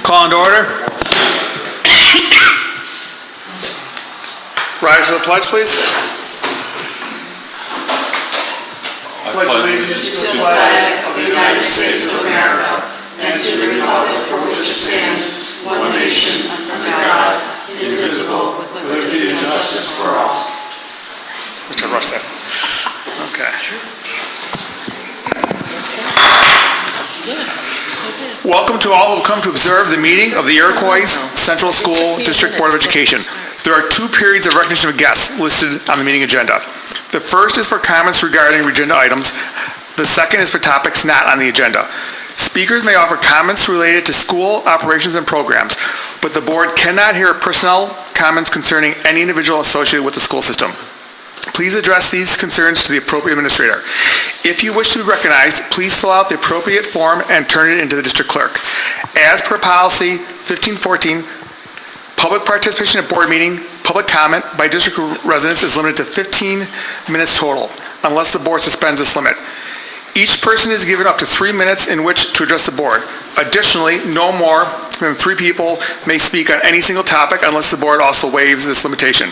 Call into order. Rise to the pledge, please. I pledge allegiance to the flag of the United States of America and to the republic for which it stands, one nation, under God, indivisible, with liberty and justice for all. Mr. Russell. Okay. Welcome to all who have come to observe the meeting of the Iroquois Central School District Board of Education. There are two periods of recognition of guests listed on the meeting agenda. The first is for comments regarding agenda items. The second is for topics not on the agenda. Speakers may offer comments related to school operations and programs, but the board cannot hear personnel comments concerning any individual associated with the school system. Please address these concerns to the appropriate administrator. If you wish to be recognized, please fill out the appropriate form and turn it into the district clerk. As per policy 1514, public participation at board meeting, public comment by district residents is limited to 15 minutes total, unless the board suspends this limit. Each person is given up to 3 minutes in which to address the board. Additionally, no more than 3 people may speak on any single topic unless the board also waives this limitation.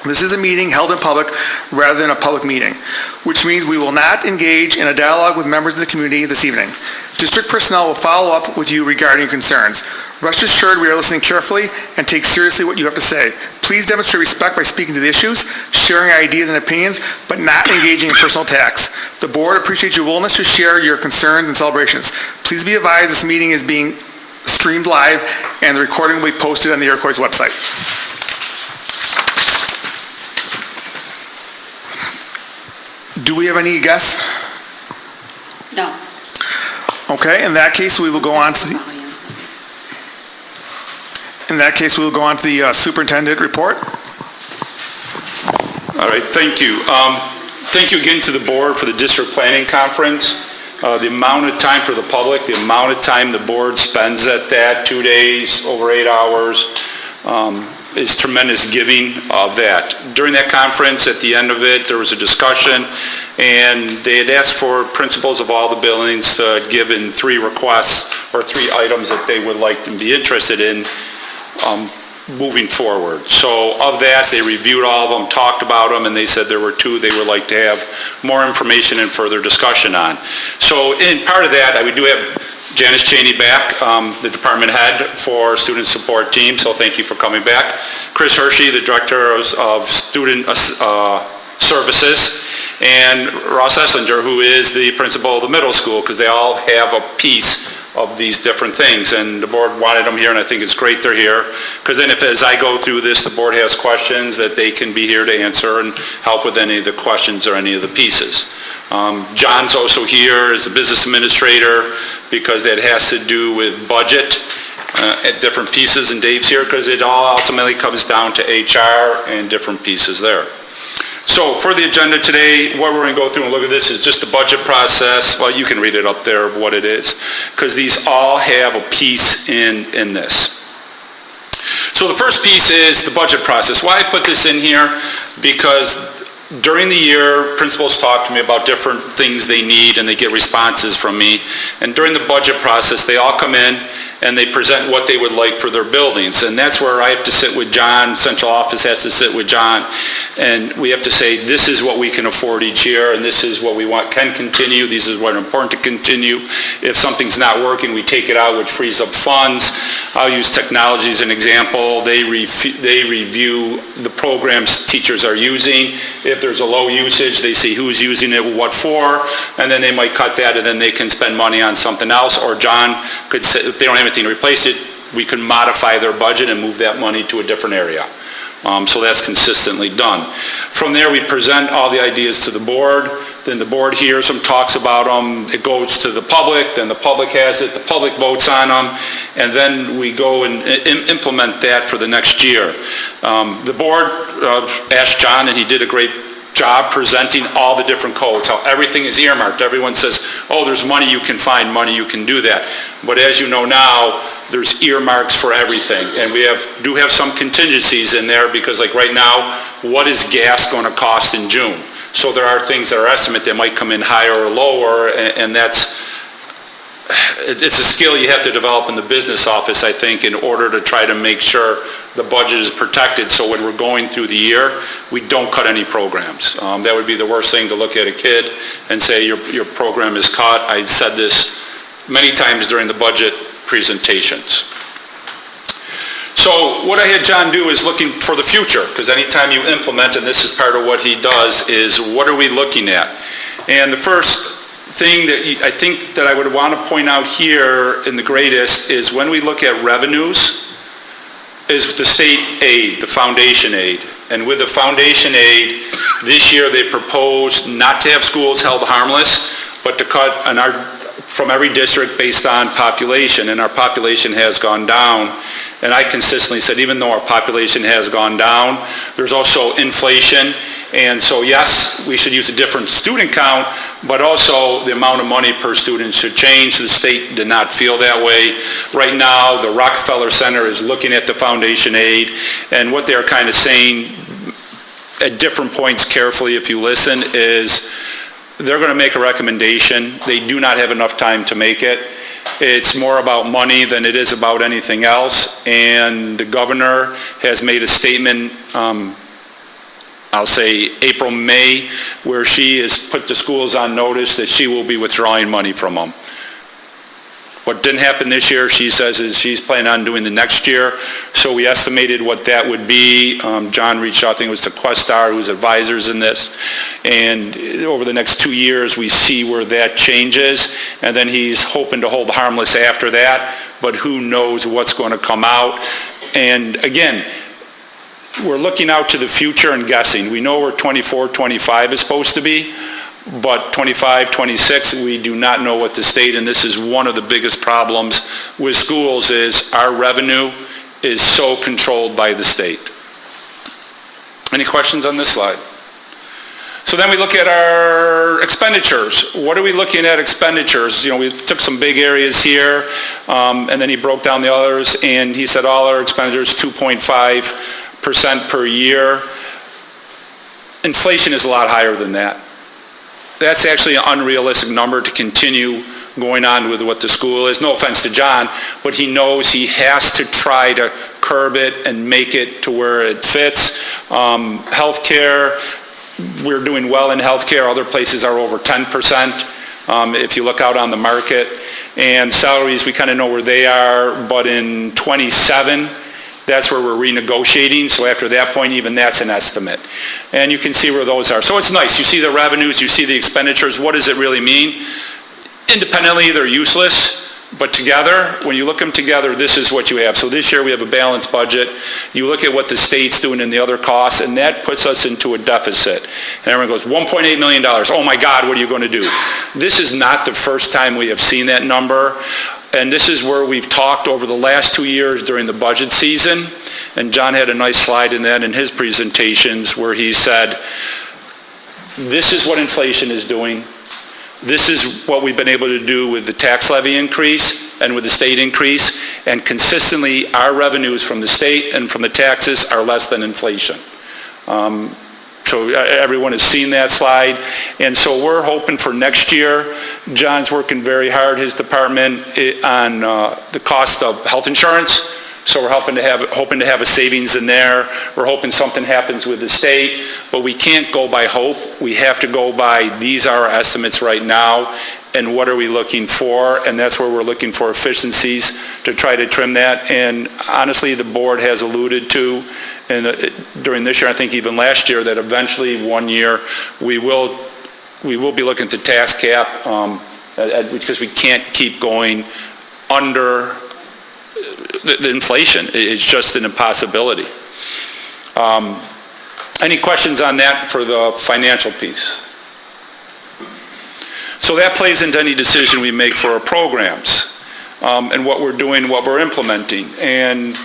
This is a meeting held in public rather than a public meeting, which means we will not engage in a dialogue with members of the community this evening. District personnel will follow up with you regarding your concerns. Rest assured we are listening carefully and take seriously what you have to say. Please demonstrate respect by speaking to the issues, sharing ideas and opinions, but not engaging in personal attacks. The board appreciates your willingness to share your concerns and celebrations. Please be advised this meeting is being streamed live and the recording will be posted on the Iroquois website. Do we have any guests? No. Okay, in that case, we will go on to the superintendent report. All right, thank you. Thank you again to the board for the district planning conference. The amount of time for the public, the amount of time the board spends at that, 2 days, over 8 hours, is tremendous giving of that. During that conference, at the end of it, there was a discussion, and they had asked for principals of all the buildings to give in 3 requests or 3 items that they would like to be interested in moving forward. So of that, they reviewed all of them, talked about them, and they said there were 2 they would like to have more information and further discussion on. So in part of that, we do have Janice Cheney back, the department head for student support team, so thank you for coming back. Chris Hershey, the director of student services, and Ross Esslinger, who is the principal of the middle school, because they all have a piece of these different things, and the board wanted them here, and I think it's great they're here, because then if, as I go through this, the board has questions, that they can be here to answer and help with any of the questions or any of the pieces. John's also here as a business administrator, because that has to do with budget at different pieces, and Dave's here because it all ultimately comes down to HR and different pieces there. So for the agenda today, what we're going to go through and look at this is just the budget process. Well, you can read it up there of what it is, because these all have a piece in this. So the first piece is the budget process. Why I put this in here, because during the year, principals talk to me about different things they need, and they get responses from me. And during the budget process, they all come in and they present what they would like for their buildings. And that's where I have to sit with John, central office has to sit with John, and we have to say, this is what we can afford each year, and this is what we want can continue, these is what are important to continue. If something's not working, we take it out, which frees up funds. I'll use technology as an example. They review the programs teachers are using. If there's a low usage, they see who's using it, what for, and then they might cut that, and then they can spend money on something else. Or John could say, if they don't have anything to replace it, we can modify their budget and move that money to a different area. So that's consistently done. From there, we present all the ideas to the board. Then the board hears them, talks about them. It goes to the public. Then the public has it. The public votes on them. And then we go and implement that for the next year. The board asked John, and he did a great job presenting all the different codes, how everything is earmarked. Everyone says, oh, there's money you can find, money you can do that. But as you know now, there's earmarks for everything. And we do have some contingencies in there, because like right now, what is gas going to cost in June? So there are things that are estimate that might come in higher or lower, and that's it's a skill you have to develop in the business office, I think, in order to try to make sure the budget is protected, so when we're going through the year, we don't cut any programs. That would be the worst thing, to look at a kid and say your program is cut. I said this many times during the budget presentations. So what I had John do is looking for the future, because anytime you implement, and this is part of what he does, is what are we looking at? And the first thing that I think that I would want to point out here in the greatest is when we look at revenues, is the state aid, the foundation aid. And with the foundation aid, this year they proposed not to have schools held harmless, but to cut from every district based on population, and our population has gone down. And I consistently said, even though our population has gone down, there's also inflation. And so, yes, we should use a different student count, but also the amount of money per student should change. The state did not feel that way. Right now, the Rockefeller Center is looking at the foundation aid, and what they're kind of saying at different points carefully, if you listen, is they're going to make a recommendation. They do not have enough time to make it. It's more about money than it is about anything else. And the governor has made a statement, I'll say April, May, where she has put the schools on notice that she will be withdrawing money from them. What didn't happen this year, she says, is she's planning on doing the next year. So we estimated what that would be. John reached out, I think it was the Questar, who's advisors in this. And over the next 2 years, we see where that changes. And then he's hoping to hold harmless after that. But who knows what's going to come out. And again, we're looking out to the future and guessing. We know where 24, 25 is supposed to be. But 25, 26, we do not know what the state, and this is one of the biggest problems with schools, is our revenue is so controlled by the state. Any questions on this slide? So then we look at our expenditures. What are we looking at expenditures? You know, we took some big areas here, and then he broke down the others, and he said all our expenditures 2.5% per year. Inflation is a lot higher than that. That's actually an unrealistic number to continue going on with what the school is. No offense to John, but he knows he has to try to curb it and make it to where it fits. Healthcare, we're doing well in healthcare. Other places are over 10%. If you look out on the market. And salaries, we kind of know where they are, but in 27, that's where we're renegotiating. So after that point, even that's an estimate. And you can see where those are. So it's nice. You see the revenues, you see the expenditures. What does it really mean? Independently, they're useless. But together, when you look them together, this is what you have. So this year we have a balanced budget. You look at what the state's doing and the other costs, and that puts us into a deficit. And everyone goes, $1.8 million. Oh my God, what are you going to do? This is not the first time we have seen that number. And this is where we've talked over the last 2 years during the budget season. And John had a nice slide in that in his presentations where he said, this is what inflation is doing. This is what we've been able to do with the tax levy increase and with the state increase. And consistently, our revenues from the state and from the taxes are less than inflation. So everyone has seen that slide. And so we're hoping for next year. John's working very hard, his department, on the cost of health insurance. So we're hoping to have a savings in there. We're hoping something happens with the state, but we can't go by hope. We have to go by, these are our estimates right now, and what are we looking for? And that's where we're looking for efficiencies to try to trim that. And honestly, the board has alluded to, and during this year, I think even last year, that eventually one year we will be looking to tax cap because we can't keep going under the inflation. It's just an impossibility. Any questions on that for the financial piece? So that plays into any decision we make for our programs and what we're doing, what we're implementing. And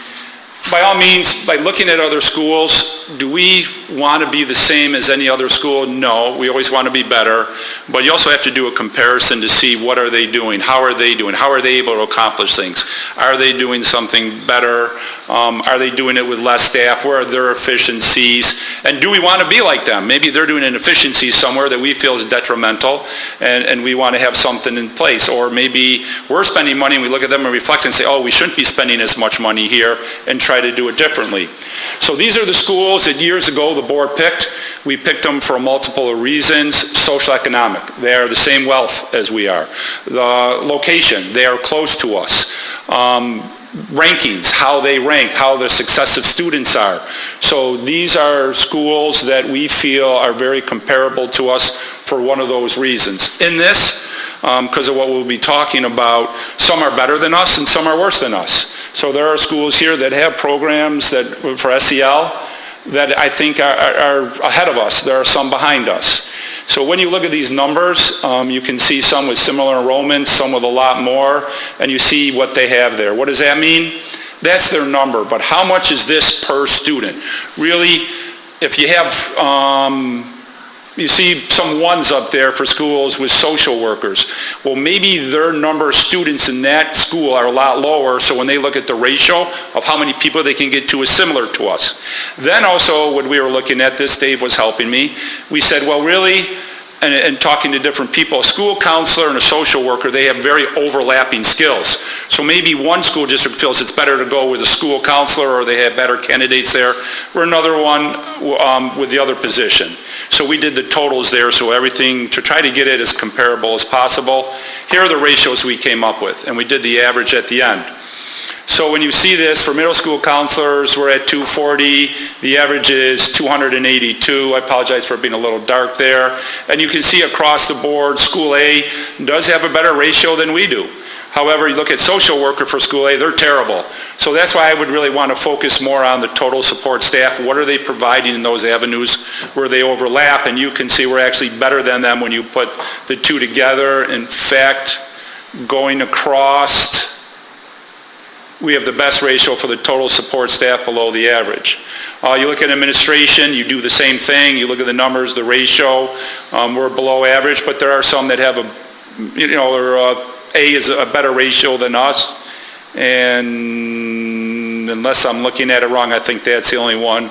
by all means, by looking at other schools, do we want to be the same as any other school? No, we always want to be better, but you also have to do a comparison to see what are they doing, how are they doing, how are they able to accomplish things? Are they doing something better? Are they doing it with less staff? Where are their efficiencies? And do we want to be like them? Maybe they're doing an efficiency somewhere that we feel is detrimental, and we want to have something in place. Or maybe we're spending money and we look at them and reflect and say, oh, we shouldn't be spending as much money here, and try to do it differently. So these are the schools that years ago the board picked. We picked them for multiple reasons. Social economic, they are the same wealth as we are. The location, they are close to us. Rankings, how they rank, how the successive students are. So these are schools that we feel are very comparable to us for one of those reasons. In this, because of what we'll be talking about, some are better than us and some are worse than us. So there are schools here that have programs that for SEL that I think are ahead of us. There are some behind us. So when you look at these numbers, you can see some with similar enrollments, some with a lot more, and you see what they have there. What does that mean? That's their number, but how much is this per student? Really, if you have, you see some ones up there for schools with social workers. Well, maybe their number of students in that school are a lot lower, so when they look at the ratio of how many people they can get to is similar to us. Then also, when we were looking at this, Dave was helping me, we said, well, really, and talking to different people, a school counselor and a social worker, they have very overlapping skills. So maybe one school district feels it's better to go with a school counselor, or they have better candidates there, or another one with the other position. So we did the totals there, so everything, to try to get it as comparable as possible. Here are the ratios we came up with, and we did the average at the end. So when you see this, for middle school counselors, we're at 240. The average is 282. I apologize for being a little dark there. And you can see across the board, School A does have a better ratio than we do. However, you look at social worker for School A, they're terrible. So that's why I would really want to focus more on the total support staff. What are they providing in those avenues where they overlap? And you can see we're actually better than them when you put the two together. In fact, going across, we have the best ratio for the total support staff below the average. You look at administration, you do the same thing. You look at the numbers, the ratio, we're below average, but there are some that have A is a better ratio than us. And unless I'm looking at it wrong, I think that's the only one.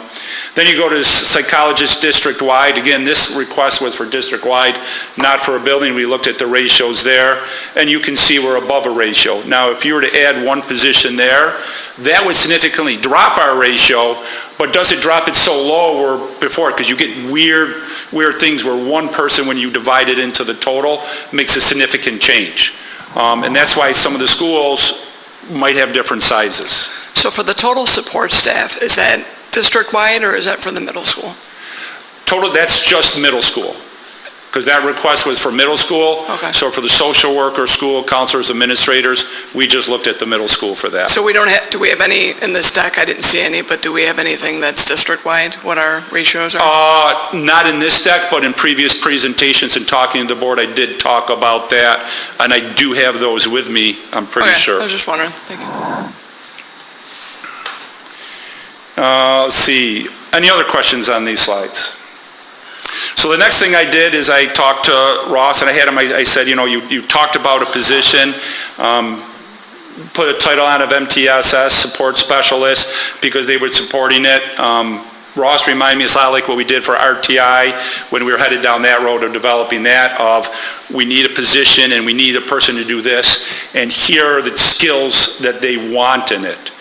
Then you go to psychologist district-wide. Again, this request was for district-wide, not for a building. We looked at the ratios there, and you can see we're above a ratio. Now, if you were to add one position there, that would significantly drop our ratio, but does it drop it so low or before? Because you get weird things where one person, when you divide it into the total, makes a significant change. And that's why some of the schools might have different sizes. So for the total support staff, is that district-wide or is that for the middle school? Total, that's just middle school. Because that request was for middle school. Okay. So for the social worker, school counselors, administrators, we just looked at the middle school for that. So we don't have, do we have any in this deck? I didn't see any, but do we have anything that's district-wide, what our ratios are? Not in this deck, but in previous presentations and talking to the board, I did talk about that, and I do have those with me, I'm pretty sure. I was just wondering. Thank you. Let's see, any other questions on these slides? So the next thing I did is I talked to Ross, and I had him, I said, you talked about a position, put a title on of MTSS, support specialist, because they were supporting it. Ross reminded me, it's a lot like what we did for RTI when we were headed down that road of developing that, of we need a position and we need a person to do this, and here are the skills that they want in it.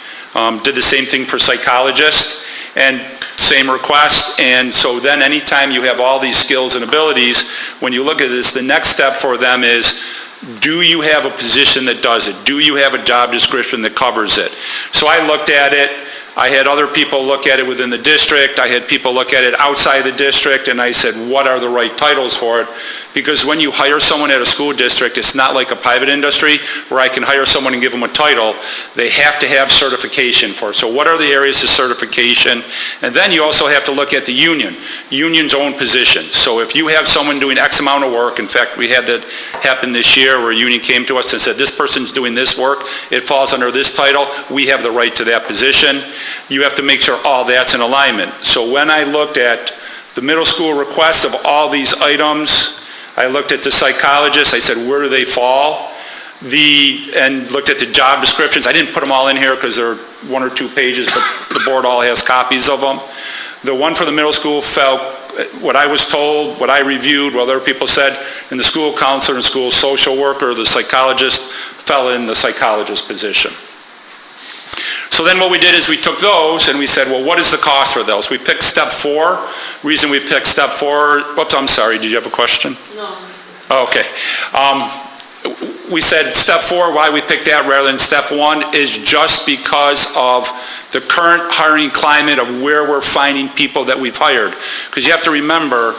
Did the same thing for psychologist, and same request. And so then anytime you have all these skills and abilities, when you look at this, the next step for them is, do you have a position that does it? Do you have a job description that covers it? So I looked at it. I had other people look at it within the district. I had people look at it outside the district, and I said, what are the right titles for it? Because when you hire someone at a school district, it's not like a private industry where I can hire someone and give them a title. They have to have certification for it. So what are the areas of certification? And then you also have to look at the union's own positions. So if you have someone doing X amount of work, in fact, we had that happen this year where a union came to us and said, this person's doing this work, it falls under this title, we have the right to that position. you have to make sure all that's in alignment. So when I looked at the middle school requests of all these items, I looked at the psychologists, I said, where do they fall? And looked at the job descriptions. I didn't put them all in here because they're 1 or 2 pages, but the board all has copies of them. The one for the middle school fell, what I was told, what I reviewed, what other people said, and the school counselor and school social worker, the psychologist, fell in the psychologist position. So then what we did is we took those and we said, well, what is the cost for those? We picked step 4. Reason we picked step 4, whoops, I'm sorry, did you have a question? No. Okay. We said step 4, why we picked that rather than step 1 is just because of the current hiring climate of where we're finding people that we've hired. Because you have to remember,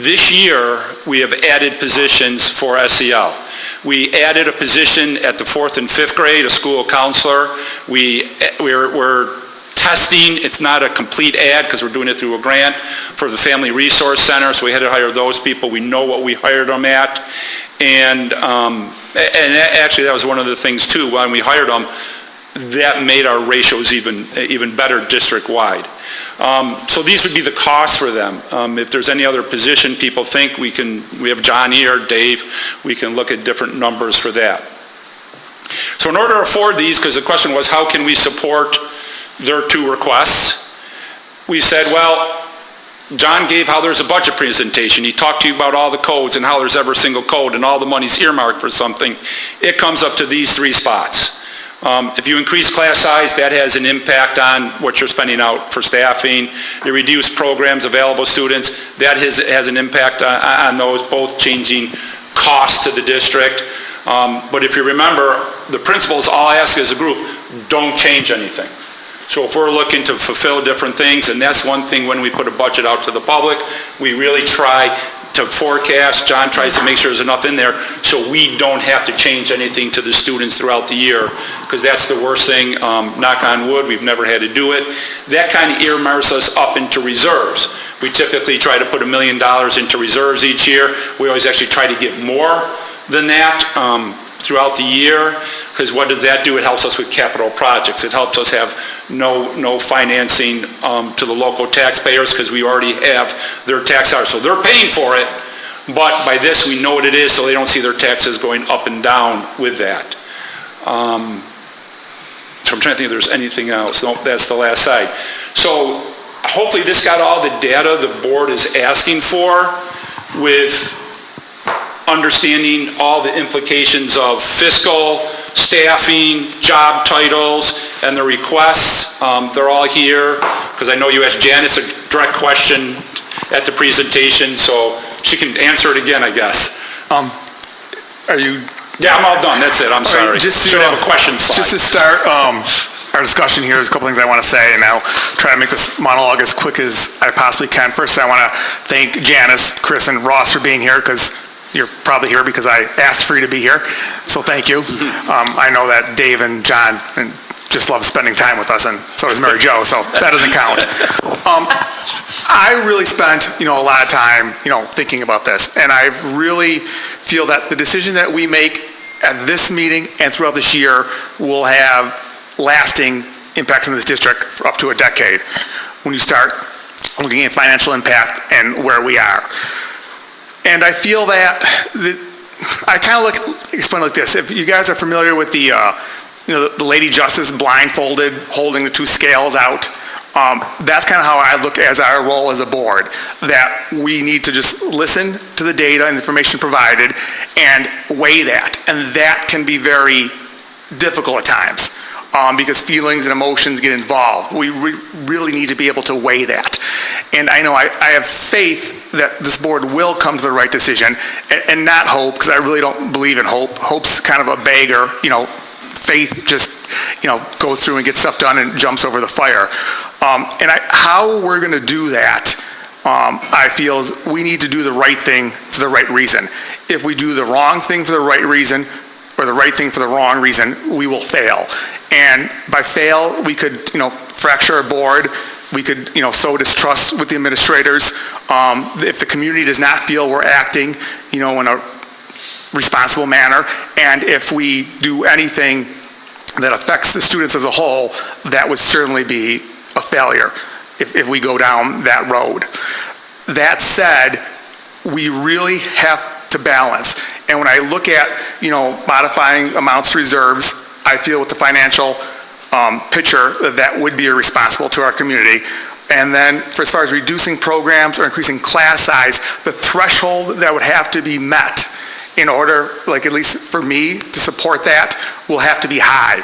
this year we have added positions for SEL. We added a position at the 4th and 5th grade, a school counselor. We're testing, it's not a complete ad because we're doing it through a grant for the Family Resource Center, so we had to hire those people. We know what we hired them at. And actually that was one of the things too, when we hired them, that made our ratios even better district-wide. So these would be the costs for them. If there's any other position people think, we have John here, Dave, we can look at different numbers for that. So in order to afford these, because the question was how can we support their 2 requests, we said, well, John gave how there's a budget presentation. He talked to you about all the codes and how there's every single code and all the money's earmarked for something. It comes up to these 3 spots. If you increase class size, that has an impact on what you're spending out for staffing. You reduce programs, available students, that has an impact on those, both changing costs to the district. But if you remember, the principals all ask as a group, don't change anything. So if we're looking to fulfill different things, and that's one thing when we put a budget out to the public, we really try to forecast. John tries to make sure there's enough in there so we don't have to change anything to the students throughout the year, because that's the worst thing. Knock on wood, we've never had to do it. That kind of earmarks us up into reserves. We typically try to put $1 million into reserves each year. We always actually try to get more than that throughout the year, because what does that do? It helps us with capital projects. It helps us have no financing to the local taxpayers, because we already have their tax dollars. So they're paying for it, but by this we know what it is, so they don't see their taxes going up and down with that. So I'm trying to think if there's anything else. Nope, that's the last slide. So hopefully this got all the data the board is asking for, with understanding all the implications of fiscal, staffing, job titles, and the requests. They're all here, because I know you asked Janice a direct question at the presentation, so she can answer it again, I guess. Are you? Yeah, I'm all done. That's it. I'm sorry. Just should have a question slide. Just to start our discussion here, there's a couple things I want to say, and I'll try to make this monologue as quick as I possibly can. First, I want to thank Janice, Chris, and Ross for being here, because you're probably here because I asked for you to be here, so thank you. I know that Dave and John just love spending time with us, and so does Mary Jo, so that doesn't count. I really spent, a lot of time, thinking about this, and I really feel that the decision that we make at this meeting and throughout this year will have lasting impacts in this district for up to a decade when you start looking at financial impact and where we are. And I feel that, I kind of explain it like this. If you guys are familiar with the Lady Justice blindfolded, holding the 2 scales out, that's kind of how I look as our role as a board, that we need to just listen to the data and information provided and weigh that. And that can be very difficult at times, because feelings and emotions get involved. We really need to be able to weigh that. And I know I have faith that this board will come to the right decision, and not hope, because I really don't believe in hope. Hope's kind of a beggar, faith just, goes through and gets stuff done and jumps over the fire. How we're going to do that, I feel, is we need to do the right thing for the right reason. If we do the wrong thing for the right reason, or the right thing for the wrong reason, we will fail. And by fail, we could, fracture a board. We could, sow distrust with the administrators. If the community does not feel we're acting, in a responsible manner, and if we do anything that affects the students as a whole, that would certainly be a failure if we go down that road. That said, we really have to balance. And when I look at, modifying amounts to reserves, I feel with the financial picture that would be irresponsible to our community. And then for as far as reducing programs or increasing class size, the threshold that would have to be met in order, like at least for me, to support that will have to be high.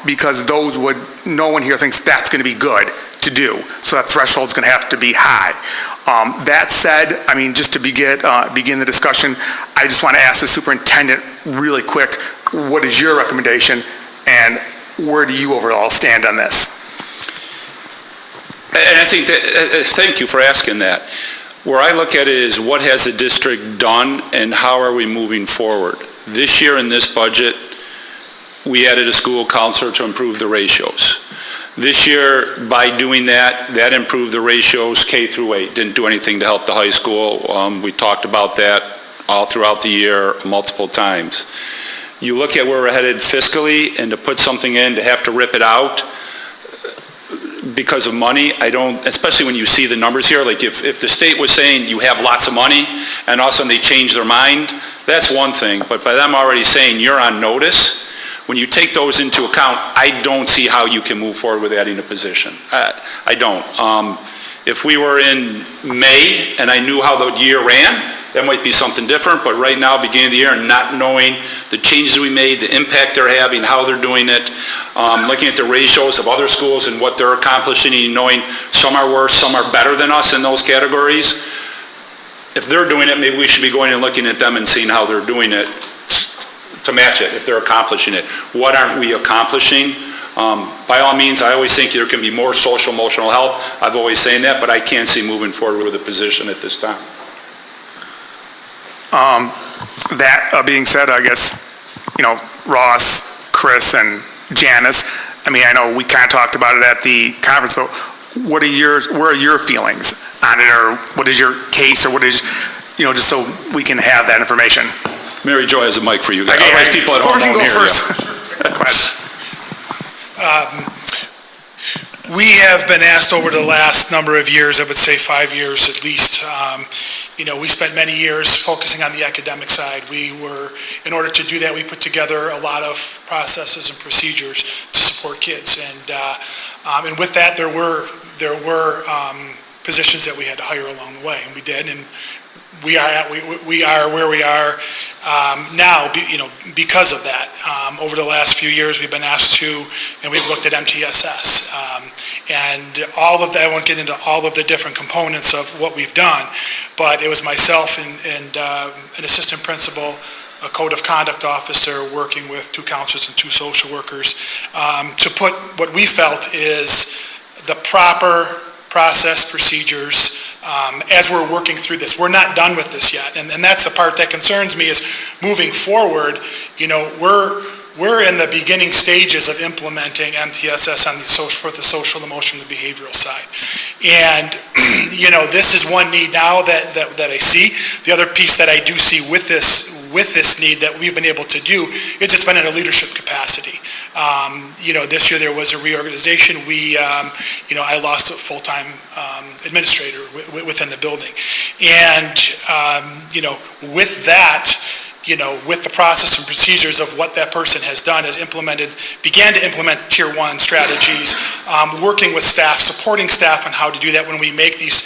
Because no one here thinks that's going to be good to do. So that threshold's going to have to be high. That said, just to begin the discussion, I just want to ask the superintendent really quick, what is your recommendation and where do you overall stand on this? And I think that, thank you for asking that. Where I look at it is what has the district done and how are we moving forward? This year in this budget, we added a school counselor to improve the ratios. This year, by doing that, that improved the ratios K through 8. Didn't do anything to help the high school. We talked about that all throughout the year multiple times. You look at where we're headed fiscally, and to put something in, to have to rip it out because of money, I don't, especially when you see the numbers here, like if the state was saying you have lots of money, and all of a sudden they change their mind, that's one thing. But by them already saying you're on notice, when you take those into account, I don't see how you can move forward with adding a position. I don't. If we were in May and I knew how the year ran, that might be something different, but right now, beginning of the year, and not knowing the changes we made, the impact they're having, how they're doing it, looking at the ratios of other schools and what they're accomplishing, and knowing some are worse, some are better than us in those categories. If they're doing it, maybe we should be going and looking at them and seeing how they're doing it to match it, if they're accomplishing it. What aren't we accomplishing? By all means, I always think there can be more social emotional help. I've always saying that, but I can't see moving forward with a position at this time. That being said, I guess, Ross, Chris, and Janice, I know we kind of talked about it at the conference, but where are your feelings on it, or what is your case, or what is, just so we can have that information? Mary Jo has a mic for you guys. Otherwise, people at home can go won't hear first. We have been asked over the last number of years, I would say 5 years at least, we spent many years focusing on the academic side. In order to do that, we put together a lot of processes and procedures to support kids. And with that, there were positions that we had to hire along the way, and we did. And we are where we are now, because of that. Over the last few years, we've been asked to, and we've looked at MTSS. And all of that, I won't get into all of the different components of what we've done, but it was myself and an assistant principal, a code of conduct officer, working with 2 counselors and 2 social workers, to put what we felt is the proper process, procedures, as we're working through this. We're not done with this yet, and that's the part that concerns me, is moving forward. We're in the beginning stages of implementing MTSS for the social, emotional, and behavioral side. And, this is one need now that I see. The other piece that I do see with this need that we've been able to do is it's been in a leadership capacity. This year there was a reorganization. I lost a full-time administrator within the building. And, with that, with the process and procedures of what that person has done, began to implement Tier 1 strategies, working with staff, supporting staff on how to do that when we make these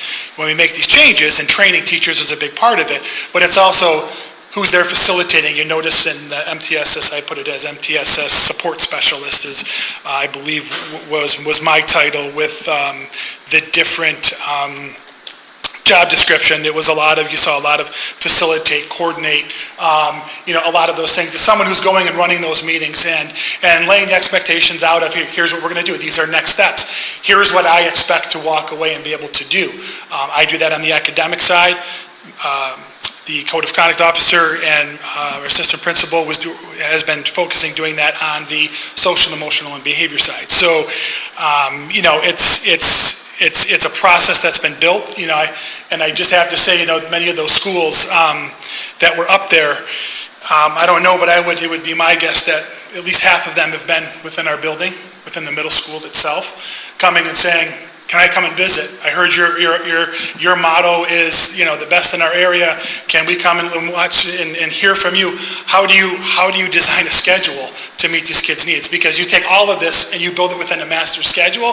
changes, and training teachers is a big part of it, but it's also who's there facilitating. You notice in MTSS, I put it as MTSS support specialist, is I believe was my title with the different job description. It was you saw a lot of facilitate, coordinate, a lot of those things. It's someone who's going and running those meetings and laying the expectations out of, here's what we're going to do. These are next steps. Here's what I expect to walk away and be able to do. I do that on the academic side. The code of conduct officer and our assistant principal has been focusing doing that on the social, emotional, and behavior side. So, it's a process that's been built, and I just have to say, many of those schools that were up there, I don't know, but it would be my guess that at least half of them have been within our building within the middle school itself, coming and saying, can I come and visit? I heard your motto is, the best in our area. Can we come and watch and hear from you? How do you design a schedule to meet these kids' needs? Because you take all of this and you build it within a master schedule.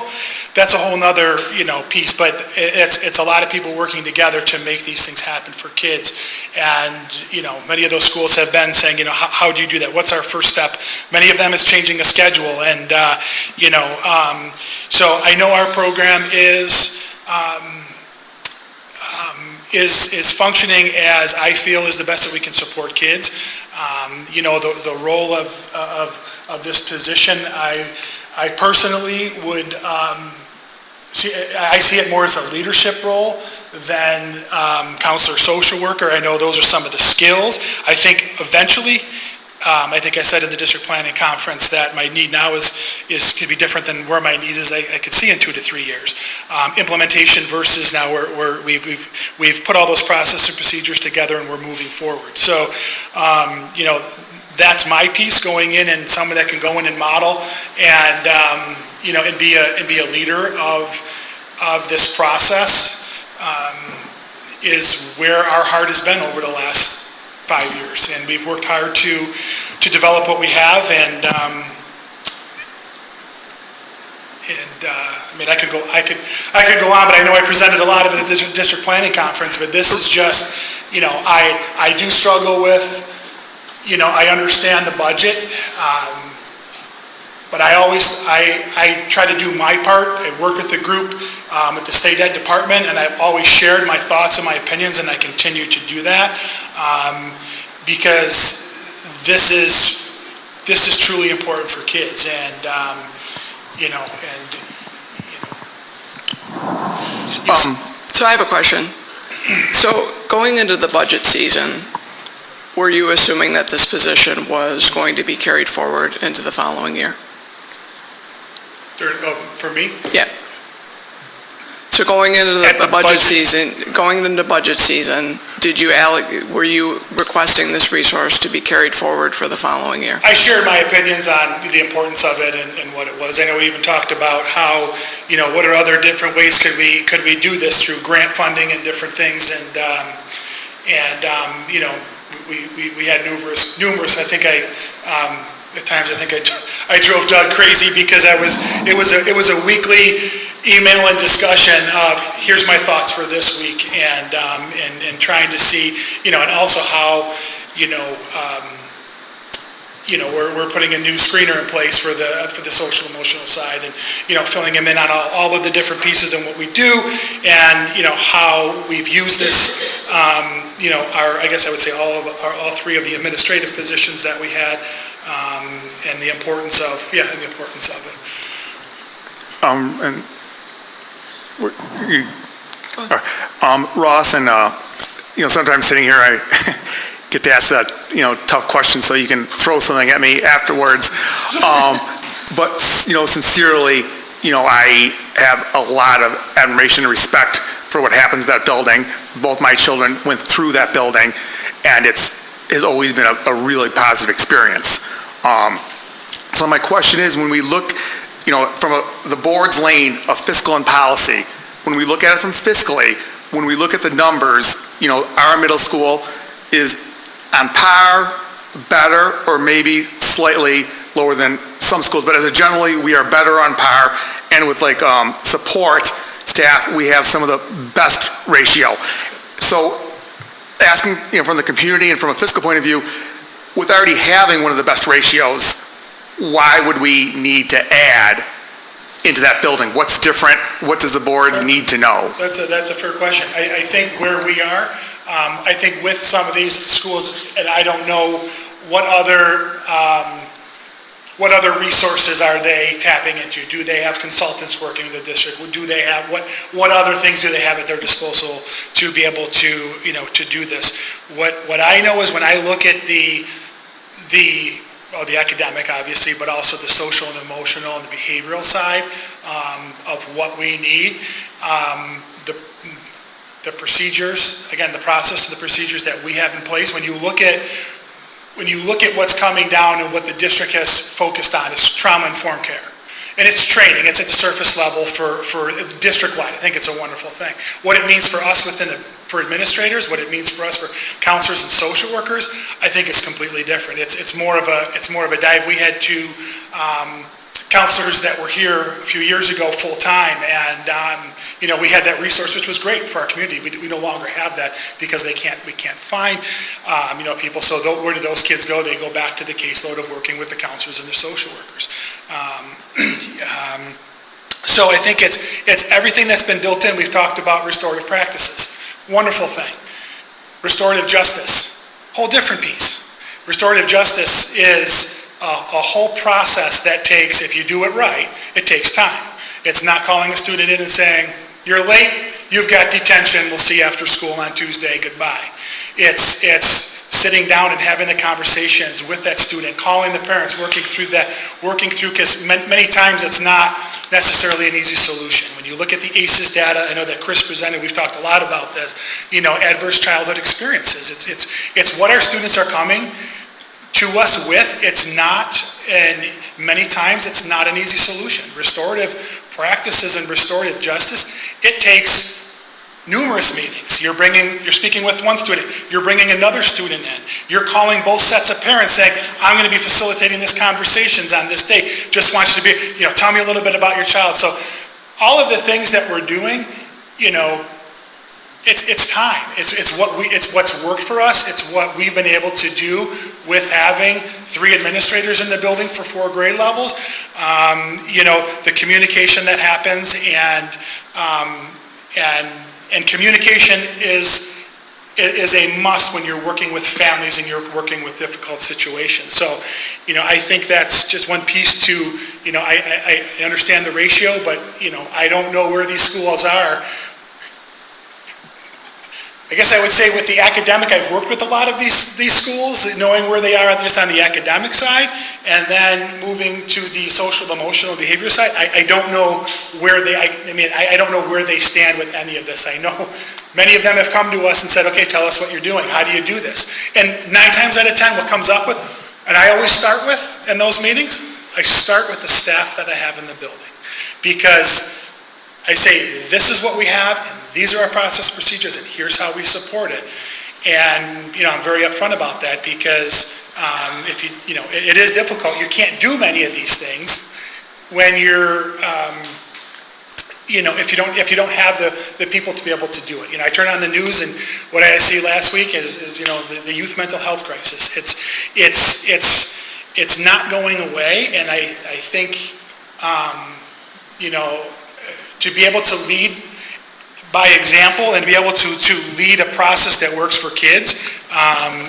That's a whole nother, piece, but it's a lot of people working together to make these things happen for kids. And, many of those schools have been saying, how do you do that? What's our first step? Many of them is changing a schedule. And, so I know our program is functioning as I feel is the best that we can support kids. The role of this position, I personally would I see it more as a leadership role than counselor social worker. I know those are some of the skills. I think eventually, I think I said in the district planning conference that my need now could be different than where my need is. I could see in 2 to 3 years. Implementation versus now we've put all those processes and procedures together and we're moving forward. So, that's my piece going in, and someone that can go in and model and and be a leader of this process is where our heart has been over the last 5 years, and we've worked hard to develop what we have. And I mean, I could go on, but I know I presented a lot of it at the district planning conference. But this is just, I do struggle with, I understand the budget, but I try to do my part. I work with the group at the state ed department, and I've always shared my thoughts and my opinions, and I continue to do that because this is truly important for kids. And So I have a question. So going into the budget season, were you assuming that this position was going to be carried forward into the following year? For me? Yeah. So going into the budget season, were you requesting this resource to be carried forward for the following year? I shared my opinions on the importance of it and what it was. I know we even talked about how, what are other different ways could we do this through grant funding and different things. And we had numerous. I think at times I drove Doug crazy because it was a weekly email and discussion of here's my thoughts for this week, and trying to see, and also how we're putting a new screener in place for the social emotional side, and filling him in on all of the different pieces and what we do, and how we've used this. I guess I would say all 3 of the administrative positions that we had, and the importance of it. Ross, and sometimes sitting here I get to ask that tough question, so you can throw something at me afterwards. But sincerely, I have a lot of admiration and respect for what happens in that building. Both my children went through that building, and has always been a really positive experience. So my question is, when we look, from the board's lane of fiscal and policy, when we look at it from fiscally, when we look at the numbers, our middle school is on par, better, or maybe slightly lower than some schools, but as a generally, we are better on par, and with support staff, we have some of the best ratio. So asking from the community and from a fiscal point of view, with already having one of the best ratios, why would we need to add into that building? What's different? What does the board need to know? That's a fair question. I think where we are, I think with some of these schools, and I don't know what other resources are they tapping into? Do they have consultants working in the district? Do they have what other things do they have at their disposal to be able to to do this? What I know is when I look at the academic, obviously, but also the social and emotional and the behavioral side of what we need, the procedures, again, the process and the procedures that we have in place. When you look at what's coming down and what the district has focused on is trauma-informed care. and it's training, it's at the surface level for district-wide. I think it's a wonderful thing. What it means for us for administrators, what it means for us for counselors and social workers, I think is completely different. It's more of a dive. We had two counselors that were here a few years ago full-time, and we had that resource, which was great for our community. We no longer have that because we can't find people. So where do those kids go? They go back to the caseload of working with the counselors and the social workers. So I think it's everything that's been built in. We've talked about restorative practices. Wonderful thing. Restorative justice, whole different piece. Restorative justice is a whole process that takes, if you do it right, it takes time. It's not calling a student in and saying, you're late, you've got detention, we'll see you after school on Tuesday, goodbye. It's sitting down and having the conversations with that student, calling the parents, working through, because many times it's not necessarily an easy solution. When you look at the ACEs data, I know that Chris presented, we've talked a lot about this, adverse childhood experiences. It's what our students are coming to us with. It's not, and many times it's not an easy solution. Restorative practices and restorative justice, it takes numerous meetings. You're speaking with one student, you're bringing another student in, you're calling both sets of parents saying, I'm going to be facilitating this conversations on this day, just want you to be, tell me a little bit about your child. So all of the things that we're doing, it's time. It's what's worked for us. It's what we've been able to do with having 3 administrators in the building for 4 grade levels. The communication that happens and communication is a must when you're working with families and you're working with difficult situations. So, I think that's just one piece to, I understand the ratio, but, I don't know where these schools are. I guess I would say with the academic, I've worked with a lot of these schools, knowing where they are just on the academic side, and then moving to the social, emotional, behavior side. I don't know where I don't know where they stand with any of this. I know many of them have come to us and said, okay, tell us what you're doing. How do you do this? And 9 times out of 10, what comes up with, and I always start with in those meetings, I start with the staff that I have in the building. Because I say, this is what we have, and these are our process procedures, and here's how we support it. And, I'm very upfront about that because it is difficult. You can't do many of these things when you're, if you don't have the people to be able to do it. I turn on the news, and what I see last week is the youth mental health crisis. It's not going away, and I think, to be able to lead by example and to be able to lead a process that works for kids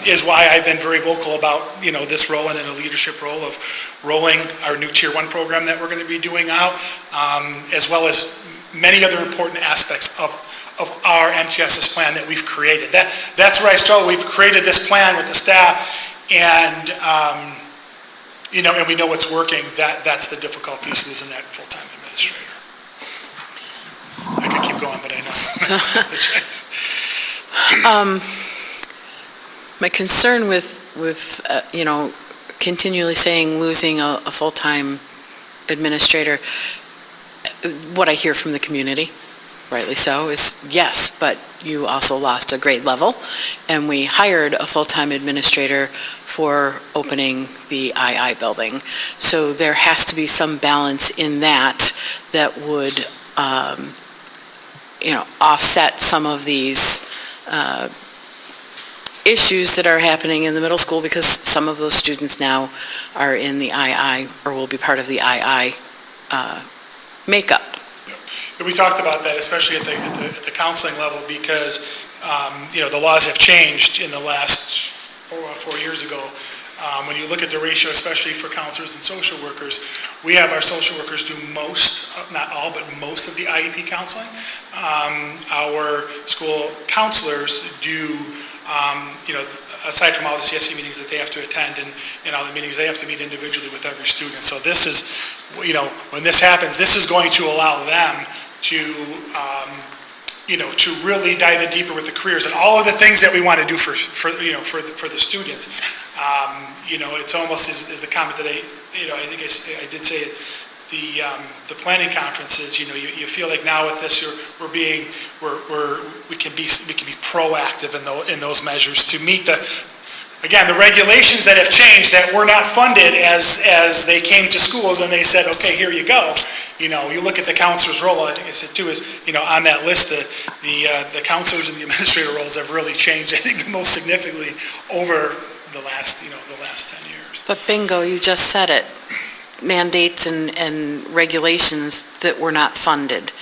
is why I've been very vocal about, this role and in a leadership role of rolling our new Tier 1 program that we're going to be doing out, as well as many other important aspects of our MTSS plan that we've created. That's where I struggle. We've created this plan with the staff, and and we know what's working. That's the difficult piece, losing that full-time administrator. I could keep going, but I know. My concern with continually saying losing a full-time administrator, what I hear from the community, rightly so, is yes, but you also lost a grade level, and we hired a full-time administrator for opening the II building. So there has to be some balance in that would offset some of these issues that are happening in the middle school, because some of those students now are in the II or will be part of the II makeup. Yeah, we talked about that, especially at the counseling level, because the laws have changed in the last 4 years ago. When you look at the ratio, especially for counselors and social workers, we have our social workers do most, not all, but most of the IEP counseling. Our school counselors do, aside from all the CSD meetings that they have to attend and all the meetings, they have to meet individually with every student. So this is, when this happens, this is going to allow them to, to really dive in deeper with the careers and all of the things that we want to do for the students. It's almost as the comment that I think I did say it, the planning conferences, you feel like now with this, we can be proactive in those measures to meet the regulations that have changed that were not funded as they came to schools and they said, okay, here you go. You look at the counselor's role, I think I said too, is, on that list, the counselors and the administrator roles have really changed, I think, the most significantly over the last 10 years. But bingo, you just said it. Mandates and regulations that were not funded.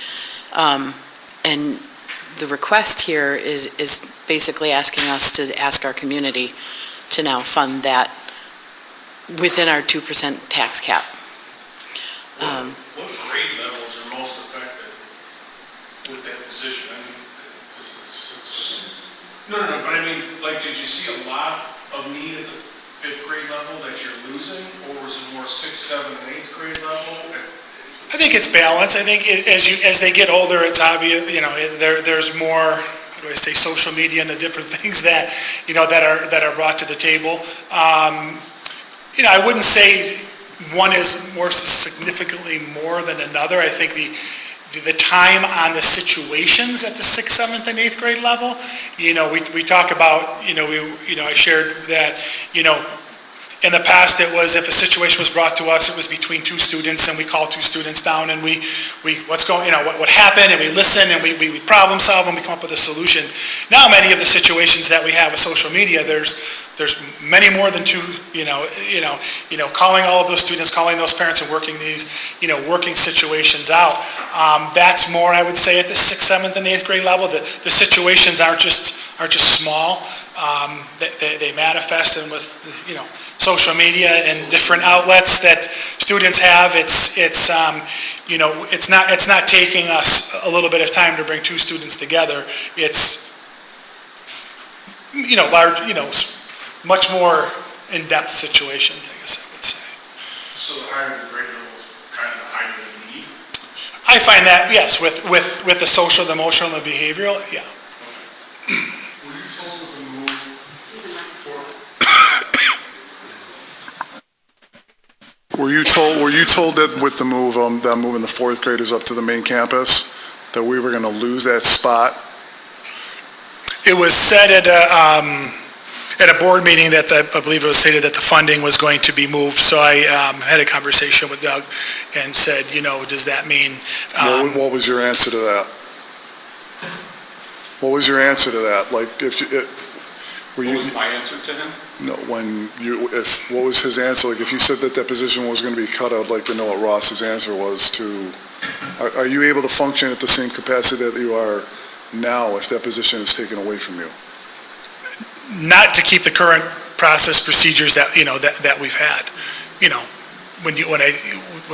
And the request here is basically asking us to ask our community to now fund that within our 2% tax cap. What grade levels are most affected with that position? No, but I mean, like, did you see a lot of need at the 5th grade level that you're losing, or was it more 6th, 7th, and 8th grade level? I think it's balanced. I think as they get older, it's obvious, there's more, how do I say, social media and the different things that, that are brought to the table. I wouldn't say one is more significantly more than another. I think the time on the situations at the 6th, 7th, and 8th grade level, we talk about, I shared that, in the past, it was if a situation was brought to us, it was between 2 students, and we call 2 students down, and we what happened, and we listen, and we problem solve, and we come up with a solution. Now, many of the situations that we have with social media, there's many more than 2. Calling all of those students, calling those parents, and working these, working situations out. That's more, I would say, at the 6th, 7th, and 8th grade level. The situations aren't just small. They manifest, and with social media and different outlets that students have, it's not taking us a little bit of time to bring 2 students together. It's large, much more in-depth situations, I guess I would say. So the higher the grade level, kind of the higher the need? I find that, yes, with the social, the emotional, and the behavioral, yeah. Were you told that with the move, them moving the 4th graders up to the main campus, that we were going to lose that spot? It was said at a board meeting that I believe it was stated that the funding was going to be moved. So I had a conversation with Doug and said, does that mean? What was your answer to that? What was your answer to that? Like, What was my answer to him? No, what was his answer? Like, if you said that position was going to be cut, I'd like to know what Ross's answer was to, are you able to function at the same capacity that you are now if that position is taken away from you? Not to keep the current process procedures that, that we've had.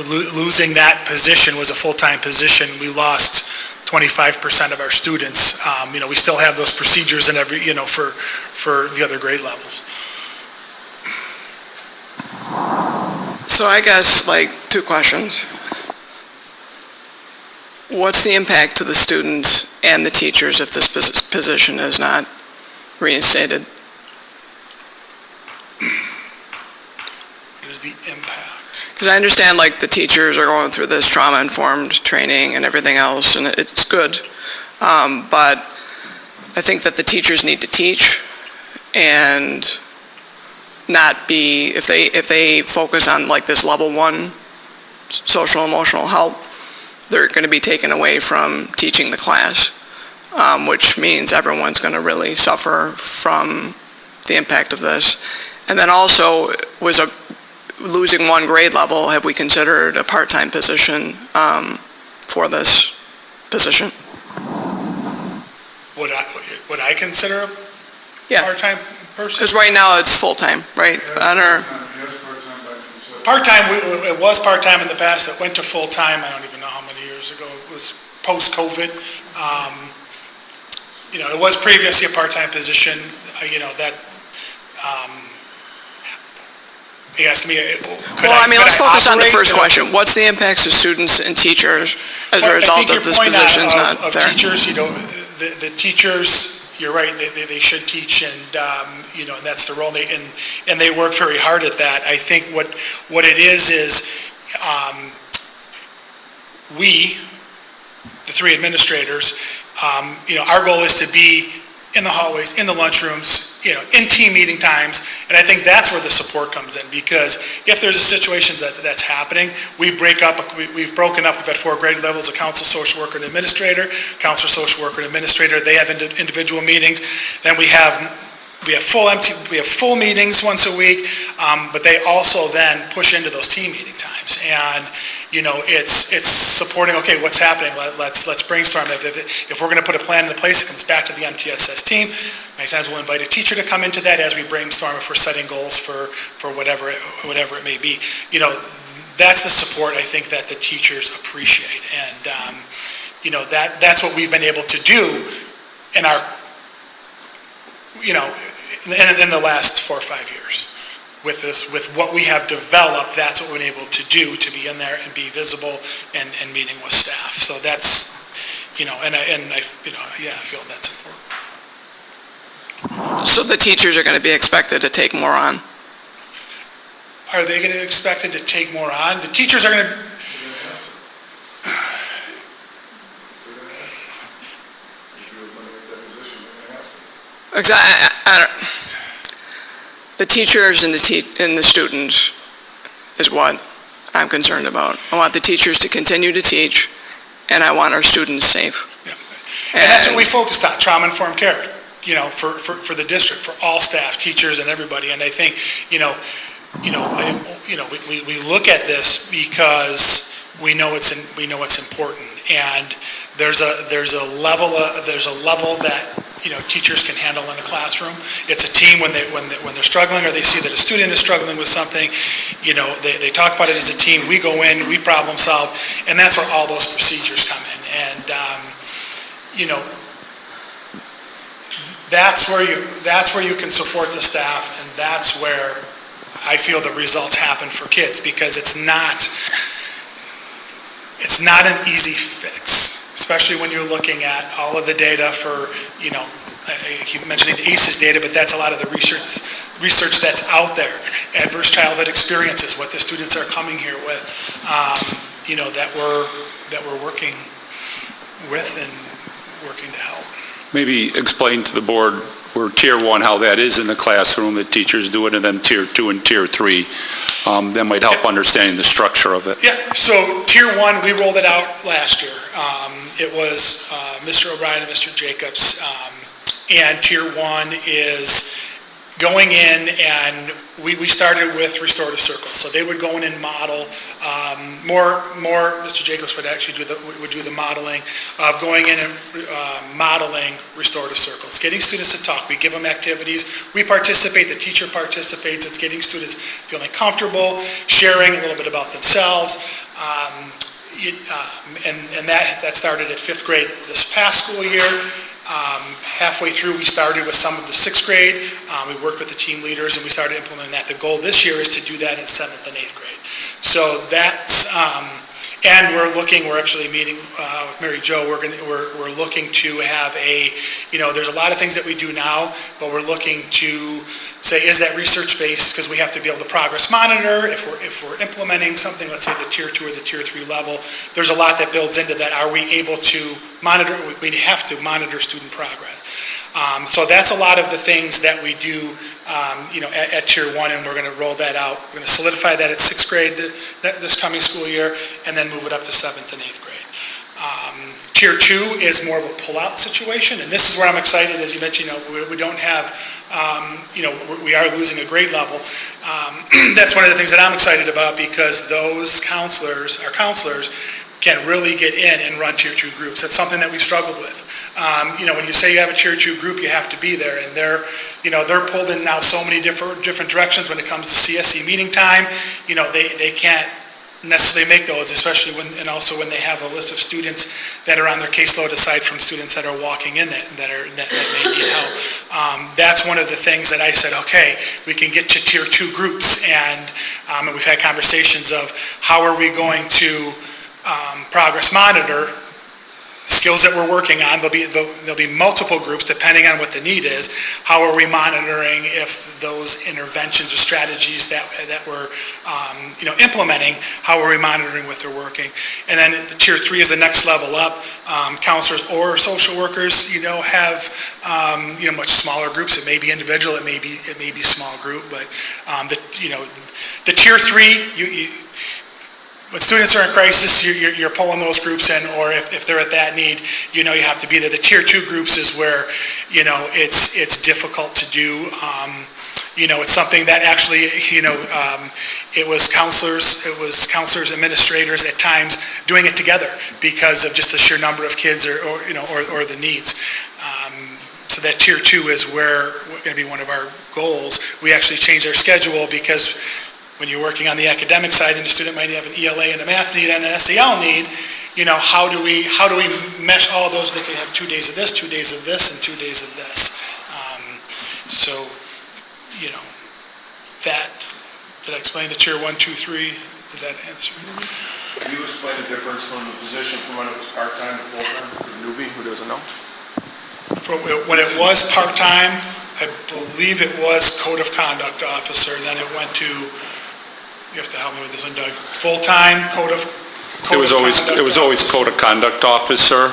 Losing that position was a full-time position, we lost 25% of our students. We still have those procedures and for the other grade levels. So I guess, 2 questions. What's the impact to the students and the teachers if this position is not reinstated? What is the impact? Because I understand, the teachers are going through this trauma-informed training and everything else, and it's good. But I think that the teachers need to teach and not be, if they focus on this level 1 social emotional help, they're going to be taken away from teaching the class, which means everyone's going to really suffer from the impact of this. And then also, losing 1 grade level, have we considered a part-time position for this position? Would I consider a part-time person? Because right now it's full-time, right? Part-time, it was part-time in the past. It went to full-time, I don't even know how many years ago. It was post-COVID. It was previously a part-time position, you asked me, let's focus on the first question. What's the impacts to students and teachers as a result of this position's not there? Teachers, the teachers, you're right, they should teach, and and that's their role, and they work very hard at that. I think what it is we, the three administrators, our goal is to be in the hallways, in the lunchrooms, in team meeting times, and I think that's where the support comes in, because if there's a situation that's happening, we've broken up, we've had 4 grade levels, a counselor, social worker, and administrator, counselor, social worker, and administrator, they have individual meetings, then we have full meetings once a week, but they also then push into those team meeting times, and it's supporting, okay, what's happening, let's brainstorm. If we're going to put a plan into place, it comes back to the MTSS team. Many times we'll invite a teacher to come into that as we brainstorm if we're setting goals for whatever it may be. That's the support I think that the teachers appreciate, and that's what we've been able to do in our in the last 4 or 5 years. With what we have developed, that's what we've been able to do, to be in there and be visible and meeting with staff. So that's, I feel that's important. So the teachers are going to be expected to take more on? Are they going to be expected to take more on? The teachers are going to... The teachers and the students is what I'm concerned about. I want the teachers to continue to teach, and I want our students safe. Yeah. And that's what we focused on, trauma-informed care, for the district, for all staff, teachers, and everybody. And I think, we look at this because we know it's important, and there's a level that teachers can handle in a classroom. It's a team when they're struggling, or they see that a student is struggling with something. They talk about it as a team. We go in, we problem solve, and that's where all those procedures come in. And that's where you can support the staff, and that's where I feel the results happen for kids, because it's not an easy fix, especially when you're looking at all of the data for, I keep mentioning the ACEs data, but that's a lot of the research that's out there. Adverse childhood experiences, what the students are coming here with, that we're working with and working to help. Maybe explain to the board where Tier 1, how that is in the classroom, that teachers do it, and then Tier 2 and Tier 3. That might help understanding the structure of it. Yeah, so Tier 1, we rolled it out last year. It was Mr. O'Brien and Mr. Jacobs, and Tier 1 is going in, and we started with restorative circles. So they would go in and model, more Mr. Jacobs would actually do the modeling of going in and modeling restorative circles, getting students to talk. We give them activities, we participate, the teacher participates. It's getting students feeling comfortable, sharing a little bit about themselves, and that started at 5th grade this past school year. Halfway through, we started with some of the 6th grade. We worked with the team leaders, and we started implementing that. The goal this year is to do that in 7th and 8th grade. So that's, and we're actually meeting with Mary Jo. We're looking to have there's a lot of things that we do now, but we're looking to say, is that research-based? Because we have to be able to progress monitor. If we're implementing something, let's say the Tier 2 or the Tier 3 level, there's a lot that builds into that. Are we able to monitor? We have to monitor student progress. So that's a lot of the things that we do, at Tier 1, and we're going to roll that out. We're going to solidify that at 6th grade this coming school year, and then move it up to 7th and 8th grade. Tier 2 is more of a pull-out situation, and this is where I'm excited. As you mentioned, we don't have, we are losing a grade level. That's one of the things that I'm excited about, because those counselors, our counselors, can really get in and run Tier 2 groups. That's something that we struggled with. When you say you have a Tier 2 group, you have to be there, and they're pulled in now so many different directions when it comes to CSD meeting time. They can't necessarily make those, especially when they have a list of students that are on their caseload, aside from students that are walking in that may need help. That's one of the things that I said, okay, we can get to Tier 2 groups, and we've had conversations of how are we going to progress monitor skills that we're working on. There'll be multiple groups depending on what the need is. How are we monitoring if those interventions or strategies that we're implementing, how are we monitoring what they're working? And then the tier 3 is the next level up. Counselors or social workers, have much smaller groups. It may be individual, it may be small group, but the tier 3, when students are in crisis, you're pulling those groups in, or if they're at that need, you have to be there. The tier 2 groups is where, it's difficult to do. It's something that actually, it was counselors, administrators at times doing it together because of just the sheer number of kids or the needs. So that tier 2 is where going to be one of our goals. We actually changed our schedule because when you're working on the academic side and the student might have an ELA and a math need and an SEL need, how do we mesh all those? They can have 2 days of this, 2 days of this, and 2 days of this. Did I explain the tier 1, 2, 3? Did that answer? Can you explain the difference from the position from when it was part-time to full-time for the newbie who doesn't know? When it was part-time, I believe it was code of conduct officer, and then it went to, you have to help me with this one, Doug, full-time code of It was always code of conduct officer,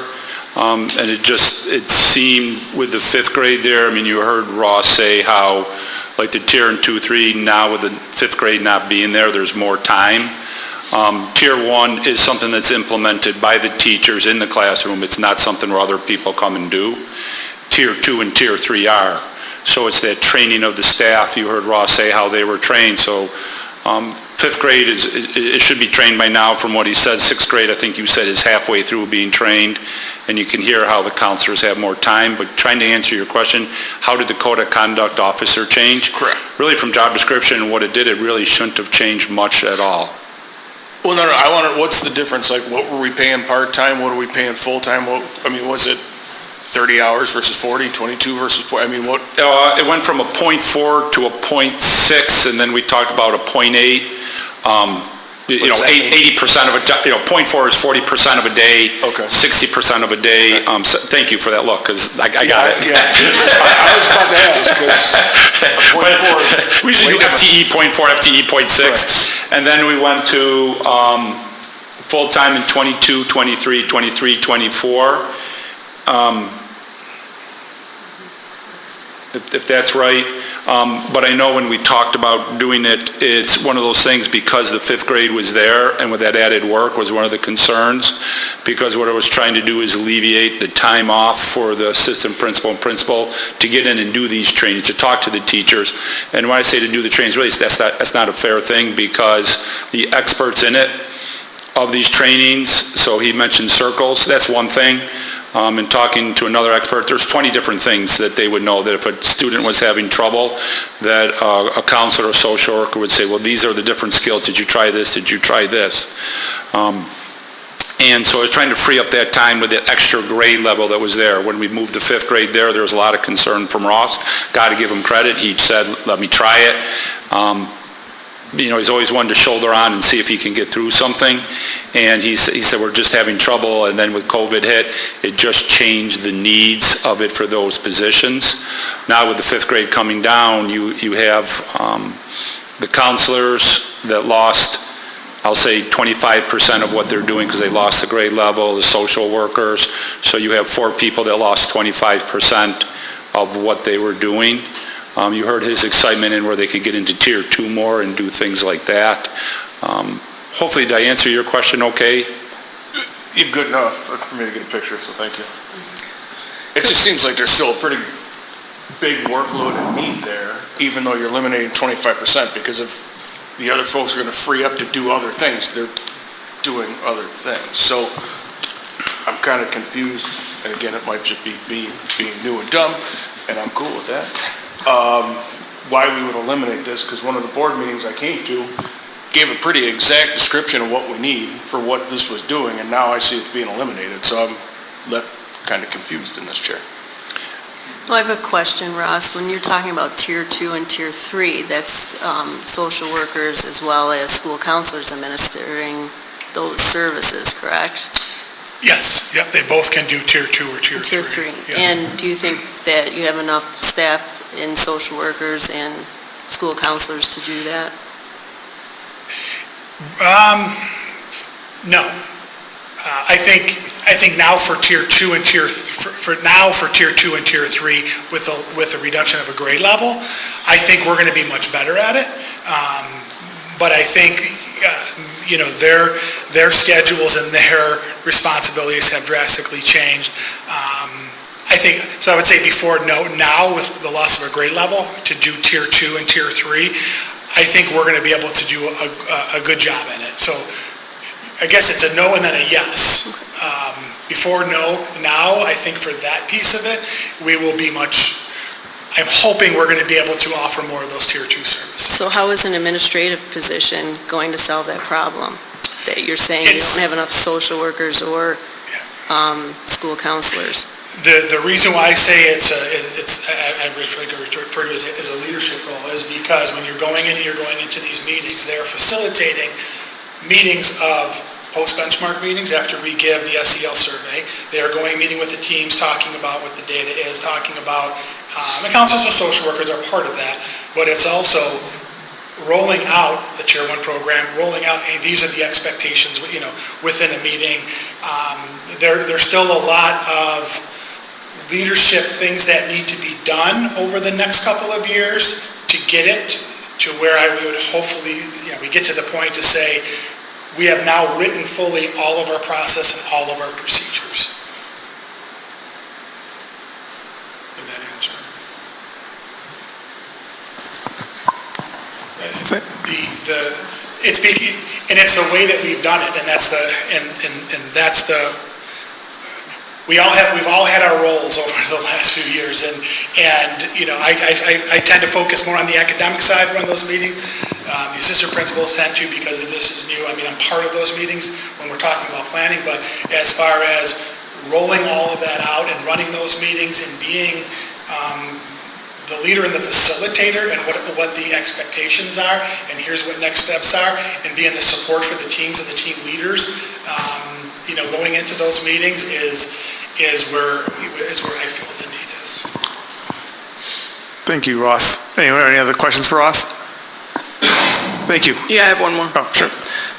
and it seemed with the 5th grade there, you heard Ross say how, like the tier 2, 3, now with the 5th grade not being there, there's more time. Tier 1 is something that's implemented by the teachers in the classroom. It's not something where other people come and do. Tier 2 and tier 3 are. So it's that training of the staff. You heard Ross say how they were trained. So 5th grade it should be trained by now from what he says. 6th grade, I think you said, is halfway through being trained. And you can hear how the counselors have more time. But trying to answer your question, how did the code of conduct officer change? Correct. Really from job description and what it did, it really shouldn't have changed much at all. Well, no, I wonder, what's the difference? Like, what were we paying part-time? What are we paying full-time? Was it 30 hours versus 40, 22 versus 40? What? It went from a 0.4 to a 0.6, and then we talked about a 0.8. 80% of a, 0.4 is 40% of a day. Okay. 60% of a day. Okay. Thank you for that look, because I got it. Yeah. I was about to ask, because But we should do FTE 0.4, FTE 0.6. And then we went to full-time in 22, 23, 23, 24. If that's right. But I know when we talked about doing it, it's one of those things because the 5th grade was there and with that added work was one of the concerns, because what I was trying to do is alleviate the time off for the assistant principal and principal to get in and do these trainings, to talk to the teachers. And when I say to do the trainings, really that's not a fair thing, because the experts in it of these trainings, so he mentioned circles, that's one thing. And talking to another expert, there's 20 different things that they would know, that if a student was having trouble, that a counselor or social worker would say, well, these are the different skills. Did you try this? Did you try this? And so I was trying to free up that time with the extra grade level that was there. When we moved the 5th grade there was a lot of concern from Ross. Got to give him credit. He said, let me try it. He's always wanted to shoulder on and see if he can get through something. And he said, we're just having trouble. And then with COVID hit, it just changed the needs of it for those positions. Now with the 5th grade coming down, you have the counselors that lost, I'll say 25% of what they're doing because they lost the grade level, the social workers. So you have 4 people that lost 25% of what they were doing. You heard his excitement in where they could get into tier 2 more and do things like that. Hopefully, did I answer your question okay? You're good enough for me to get a picture, so thank you. It just seems like there's still a pretty big workload and need there, even though you're eliminating 25%, because if the other folks are going to free up to do other things, they're doing other things. So I'm kind of confused, and again, it might just be me being new and dumb, and I'm cool with that. Why we would eliminate this, because one of the board meetings I came to gave a pretty exact description of what we need for what this was doing, and now I see it's being eliminated, so I'm left kind of confused in this chair. Well, I have a question, Ross. When you're talking about tier 2 and tier 3, that's social workers as well as school counselors administering those services, correct? Yes, yep, they both can do tier 2 or tier 3. Tier 3. Yeah. And do you think that you have enough staff in social workers and school counselors to do that? No. I think now for tier 2 and tier for tier 2 and tier 3 with the reduction of a grade level, I think we're going to be much better at it. But I think their schedules and their responsibilities have drastically changed. I think so. I would say before, no. Now with the loss of a grade level to do tier 2 and tier 3, I think we're going to be able to do a good job in it. So I guess it's a no and then a yes. Before no, now I think for that piece of it, we will be much, I'm hoping we're going to be able to offer more of those tier 2 services. So how is an administrative position going to solve that problem? That you're saying you don't have enough social workers or school counselors? The reason why I say I refer to it as a leadership role is because when you're going into these meetings, they're facilitating meetings of post-benchmark meetings after we give the SEL survey. They are meeting with the teams, talking about what the data is, talking about, and counselors and social workers are part of that, but it's also rolling out the Tier 1 program, rolling out, hey, these are the expectations, within a meeting. There's still a lot of leadership things that need to be done over the next couple of years to get it to where we would hopefully, we get to the point to say, we have now written fully all of our process and all of our procedures. Did that answer? It's the way that we've done it, and that's the we've all had our roles over the last few years, and I tend to focus more on the academic side when those meetings. The assistant principals tend to, because this is new. I mean, I'm part of those meetings when we're talking about planning, but as far as rolling all of that out and running those meetings and being the leader and the facilitator and what the expectations are, and here's what next steps are, and being the support for the teams and the team leaders, going into those meetings is where I feel the need is. Thank you, Ross. Anyone, any other questions for Ross? Thank you. Yeah, I have one more. Oh, sure.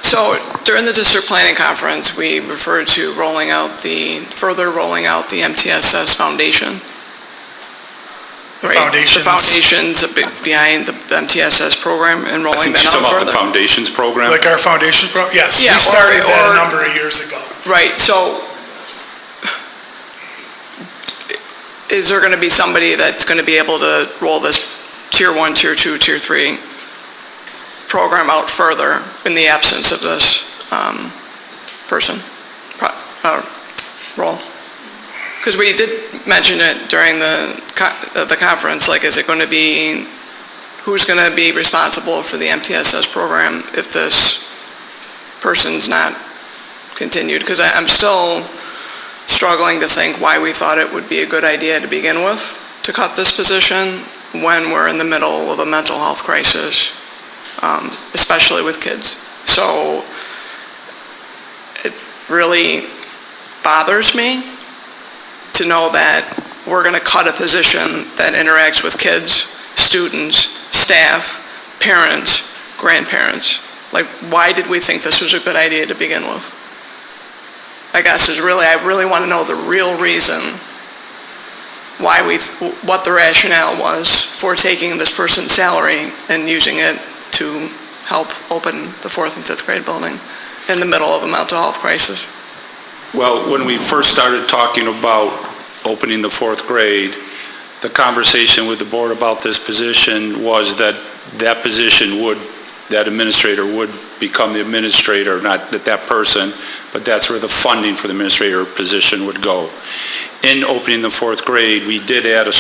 So during the district planning conference, we referred to further rolling out the MTSS foundation. Right? The foundations behind the MTSS program and rolling that out further. The foundations program? Like our foundation program? Yes. Yeah, we started that a number of years ago. Right. So is there going to be somebody that's going to be able to roll this Tier 1, Tier 2, Tier 3 program out further in the absence of this role? Because we did mention it during the conference, like, is it going to be, who's going to be responsible for the MTSS program if this person's not continued? Because I'm still struggling to think why we thought it would be a good idea to begin with, to cut this position when we're in the middle of a mental health crisis, especially with kids. So it really bothers me to know that we're going to cut a position that interacts with kids, students, staff, parents, grandparents. Like, why did we think this was a good idea to begin with? I guess I really want to know the real reason why what the rationale was for taking this person's salary and using it to help open the 4th and 5th grade building in the middle of a mental health crisis. Well, when we first started talking about opening the 4th grade, the conversation with the board about this position was that that administrator would become the administrator, not that person, but that's where the funding for the administrator position would go. In opening the 4th grade, we did add a a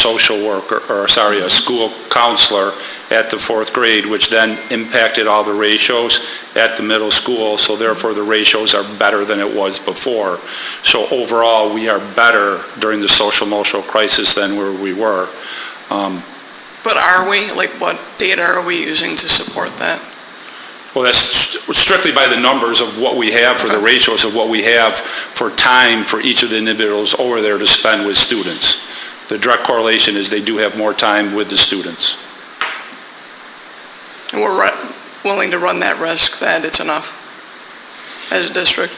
school counselor at the 4th grade, which then impacted all the ratios at the middle school, so therefore the ratios are better than it was before. So overall, we are better during the social emotional crisis than where we were. But are we? Like, what data are we using to support that? Well, that's strictly by the numbers of what we have for the ratios of what we have for time for each of the individuals over there to spend with students. The direct correlation is they do have more time with the students. And we're willing to run that risk that it's enough as a district.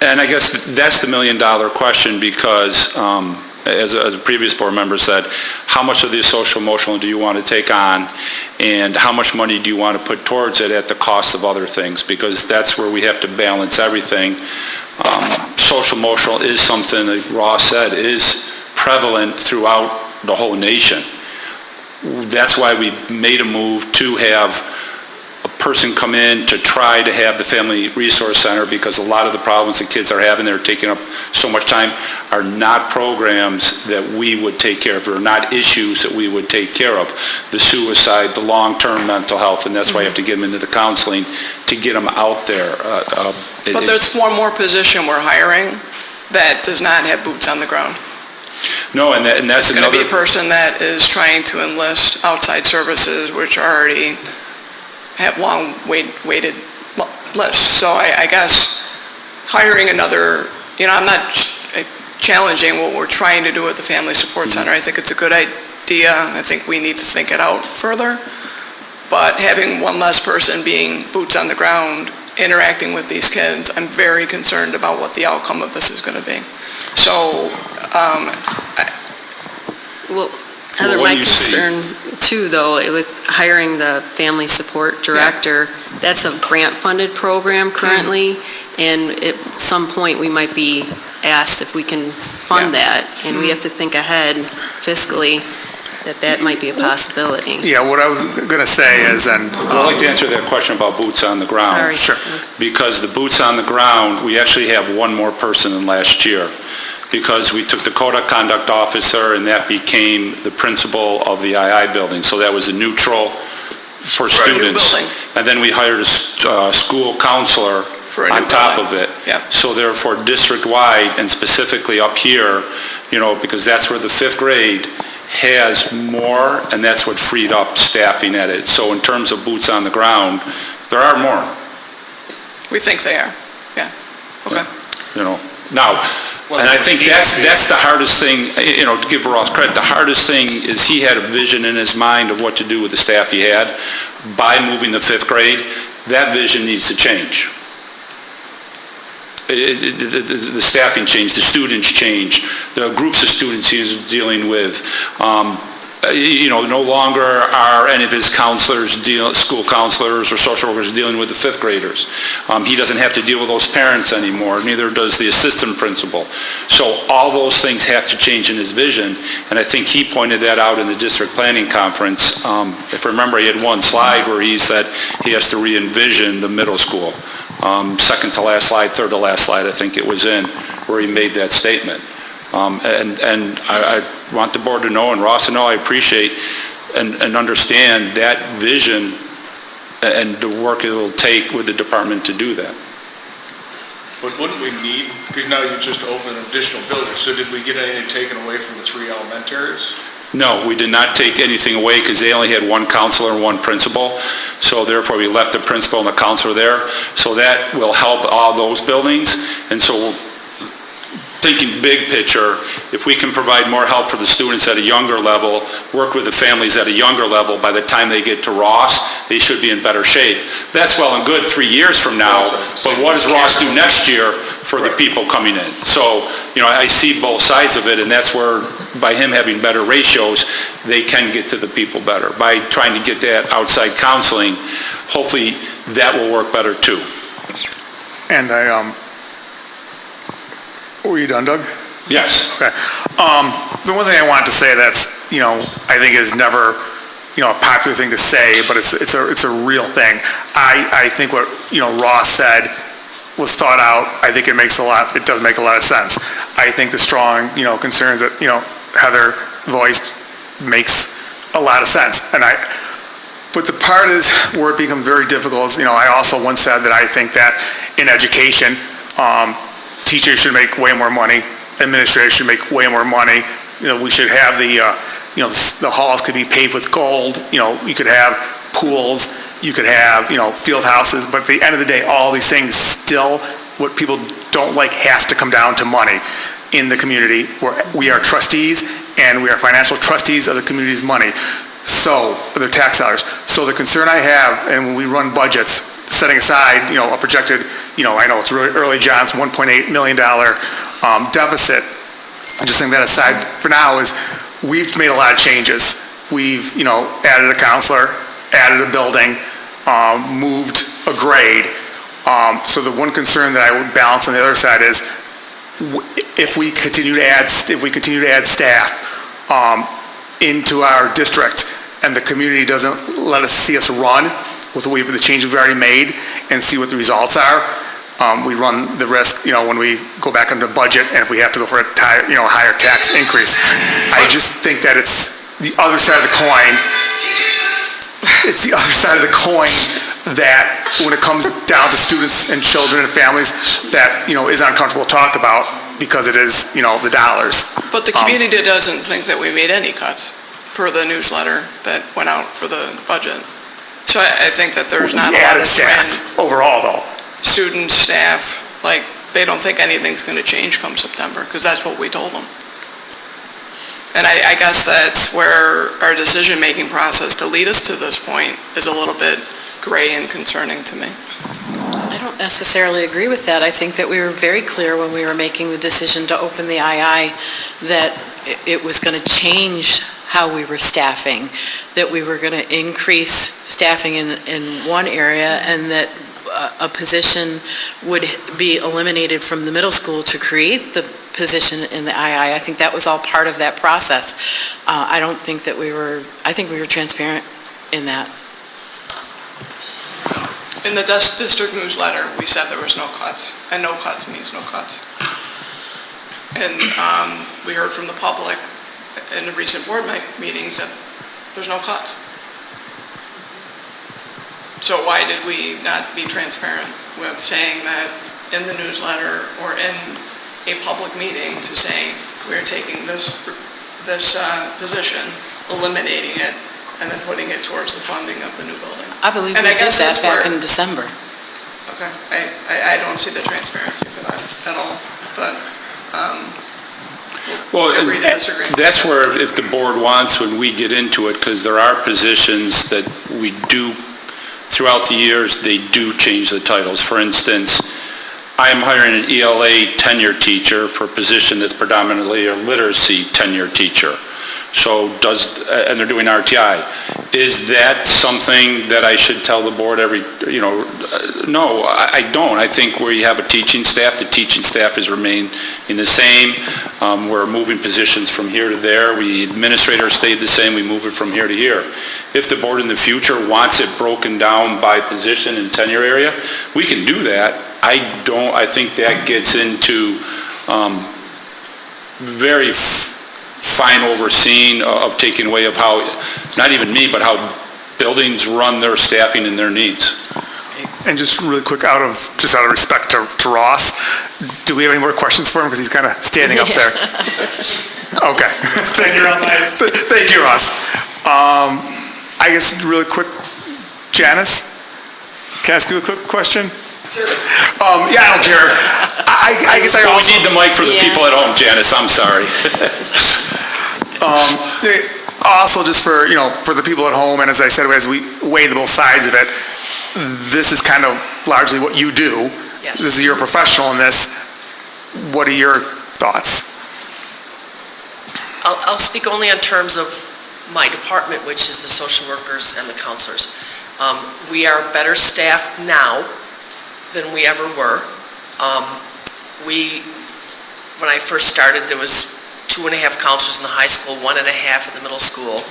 And I guess that's the million-dollar question because, as a previous board member said, how much of the social-emotional do you want to take on, and how much money do you want to put towards it at the cost of other things? Because that's where we have to balance everything. Social-emotional is something, like Ross said, is prevalent throughout the whole nation. That's why we made a move to have a person come in to try to have the Family Resource Center, because a lot of the problems that kids are having, they're taking up so much time, are not programs that we would take care of, or not issues that we would take care of. The suicide, the long-term mental health, and that's why you have to get them into the counseling to get them out there. But there's one more position we're hiring that does not have boots on the ground. No, and that's It's going to be a another. person that is trying to enlist outside services, which already have long waited lists. So I guess hiring another, I'm not challenging what we're trying to do with the Family Support Center. I think it's a good idea. I think we need to think it out further. But having one less person being boots on the ground, interacting with these kids, I'm very concerned about what the outcome of this is going to be. So, Heather, what my do you see? concern too, though, with hiring the family support director, that's a grant-funded program currently, and at some point, we might be asked if we can fund that, and we have to think ahead fiscally that might be a possibility. Yeah, what I was going to say is, and I'd like to answer that question about boots on the ground. Sorry. Sure. Because the boots on the ground, we actually have one more person than last year, because we took the code of conduct officer, and that became the principal of the II building. So that was a neutral for For a new students. building. And then we hired a school counselor For a new on top building. of it. Yeah. So therefore, district-wide, and specifically up here, because that's where the fifth grade has more, and that's what freed up staffing at it. So in terms of boots on the ground, there are more. We think they are, yeah. Okay. Now, and I think that's the hardest thing, to give Ross credit, the hardest thing is he had a vision in his mind of what to do with the staff he had. By moving the fifth grade, that vision needs to change. The staffing changed, the students changed, the groups of students he is dealing with. No longer are any of his counselors, school counselors or social workers dealing with the fifth graders. He doesn't have to deal with those parents anymore, neither does the assistant principal. So all those things have to change in his vision, and I think he pointed that out in the district planning conference. If I remember, he had one slide where he said he has to re-envision the middle school. Second to last slide, third to last slide, I think it was in, where he made that statement. And I want the board to know, and Ross to know, I appreciate and understand that vision and the work it will take with the department to do that. But wouldn't we need, because now you just opened an additional building, so did we get anything taken away from the 3 elementaries? No, we did not take anything away because they only had one counselor and one principal. So therefore, we left the principal and the counselor there. So that will help all those buildings. And so thinking big picture, if we can provide more help for the students at a younger level, work with the families at a younger level, by the time they get to Ross, they should be in better shape. That's well and good 3 years from now, but what does Ross do next year for the people coming in? So, I see both sides of it, and that's where, by him having better ratios, they can get to the people better. By trying to get that outside counseling, hopefully that will work better too. And were you done, Doug? Yes. Okay. The one thing I want to say that's, I think is never, a popular thing to say, but it's a real thing. I think what, Ross said was thought out. I think it does make a lot of sense. I think the strong, concerns that, Heather voiced makes a lot of sense. But the part is where it becomes very difficult is, I also once said that I think that in education, teachers should make way more money, administrators should make way more money. We should have the halls could be paved with gold. You could have pools. you could have, field houses, but at the end of the day, all these things still, what people don't like has to come down to money in the community, where we are trustees and we are financial trustees of the community's money. So, their tax dollars. So the concern I have, and when we run budgets, setting aside, a projected, I know it's really early, John's $1.8 million deficit, and just setting that aside for now is, we've made a lot of changes. We've, added a counselor, added a building, moved a grade. So the one concern that I would balance on the other side is, if we continue to add staff into our district, and the community doesn't let us see us run with the changes we've already made and see what the results are, we run the risk, when we go back into budget, and if we have to go for a higher tax increase. I just think that it's the other side of the coin. It's the other side of the coin that, when it comes down to students and children and families, that, is uncomfortable to talk about, because it is, the dollars. But the community doesn't think that we made any cuts per the newsletter that went out for the budget. So I think that there's not a lot of strength overall, though. Students, staff, they don't think anything's going to change come September, because that's what we told them. And I guess that's where our decision-making process to lead us to this point is a little bit gray and concerning to me. I don't necessarily agree with that. I think that we were very clear when we were making the decision to open the II that it was going to change how we were staffing, that we were going to increase staffing in one area, and that a position would be eliminated from the middle school to create the position in the II. I think that was all part of that process. I think we were transparent in that. In the district newsletter, we said there was no cuts, and no cuts means no cuts. And we heard from the public in the recent board meetings that there's no cuts. So why did we not be transparent with saying that in the newsletter or in a public meeting, to say we're taking this position, eliminating it, and then putting it towards the funding of the new building? I believe we did that back in December. Okay, I don't see the transparency for that at all, but Well, agree to disagree. that's where, if the board wants, when we get into it, because there are positions that we do, throughout the years, they do change the titles. For instance, I am hiring an ELA tenure teacher for a position that's predominantly a literacy tenure teacher. So and they're doing RTI. Is that something that I should tell the board no, I don't. I think where you have a teaching staff, the teaching staff has remained in the same. We're moving positions from here to there. Administrators stayed the same. We move it from here to here. If the board in the future wants it broken down by position and tenure area, we can do that. I think that gets into very fine overseeing of taking away of how, not even me, but how buildings run their staffing and their needs. And just really quick, out of respect to Ross, do we have any more questions for him? Because he's kind of standing up there. Okay. Thank you, Ross. I guess really quick, Janice, can I ask you a quick question? Sure. Yeah, I don't care. I guess I We also need the mic for the people at home, Janice, I'm sorry. Also, just for the people at home, and as I said, as we weigh both sides of it, this is kind of largely what you do. Yes. You're a professional in this. What are your thoughts? I'll speak only in terms of my department, which is the social workers and the counselors. We are better staffed now than we ever were. When I first started, there was 2.5 counselors in the high school, 1.5 in the middle school,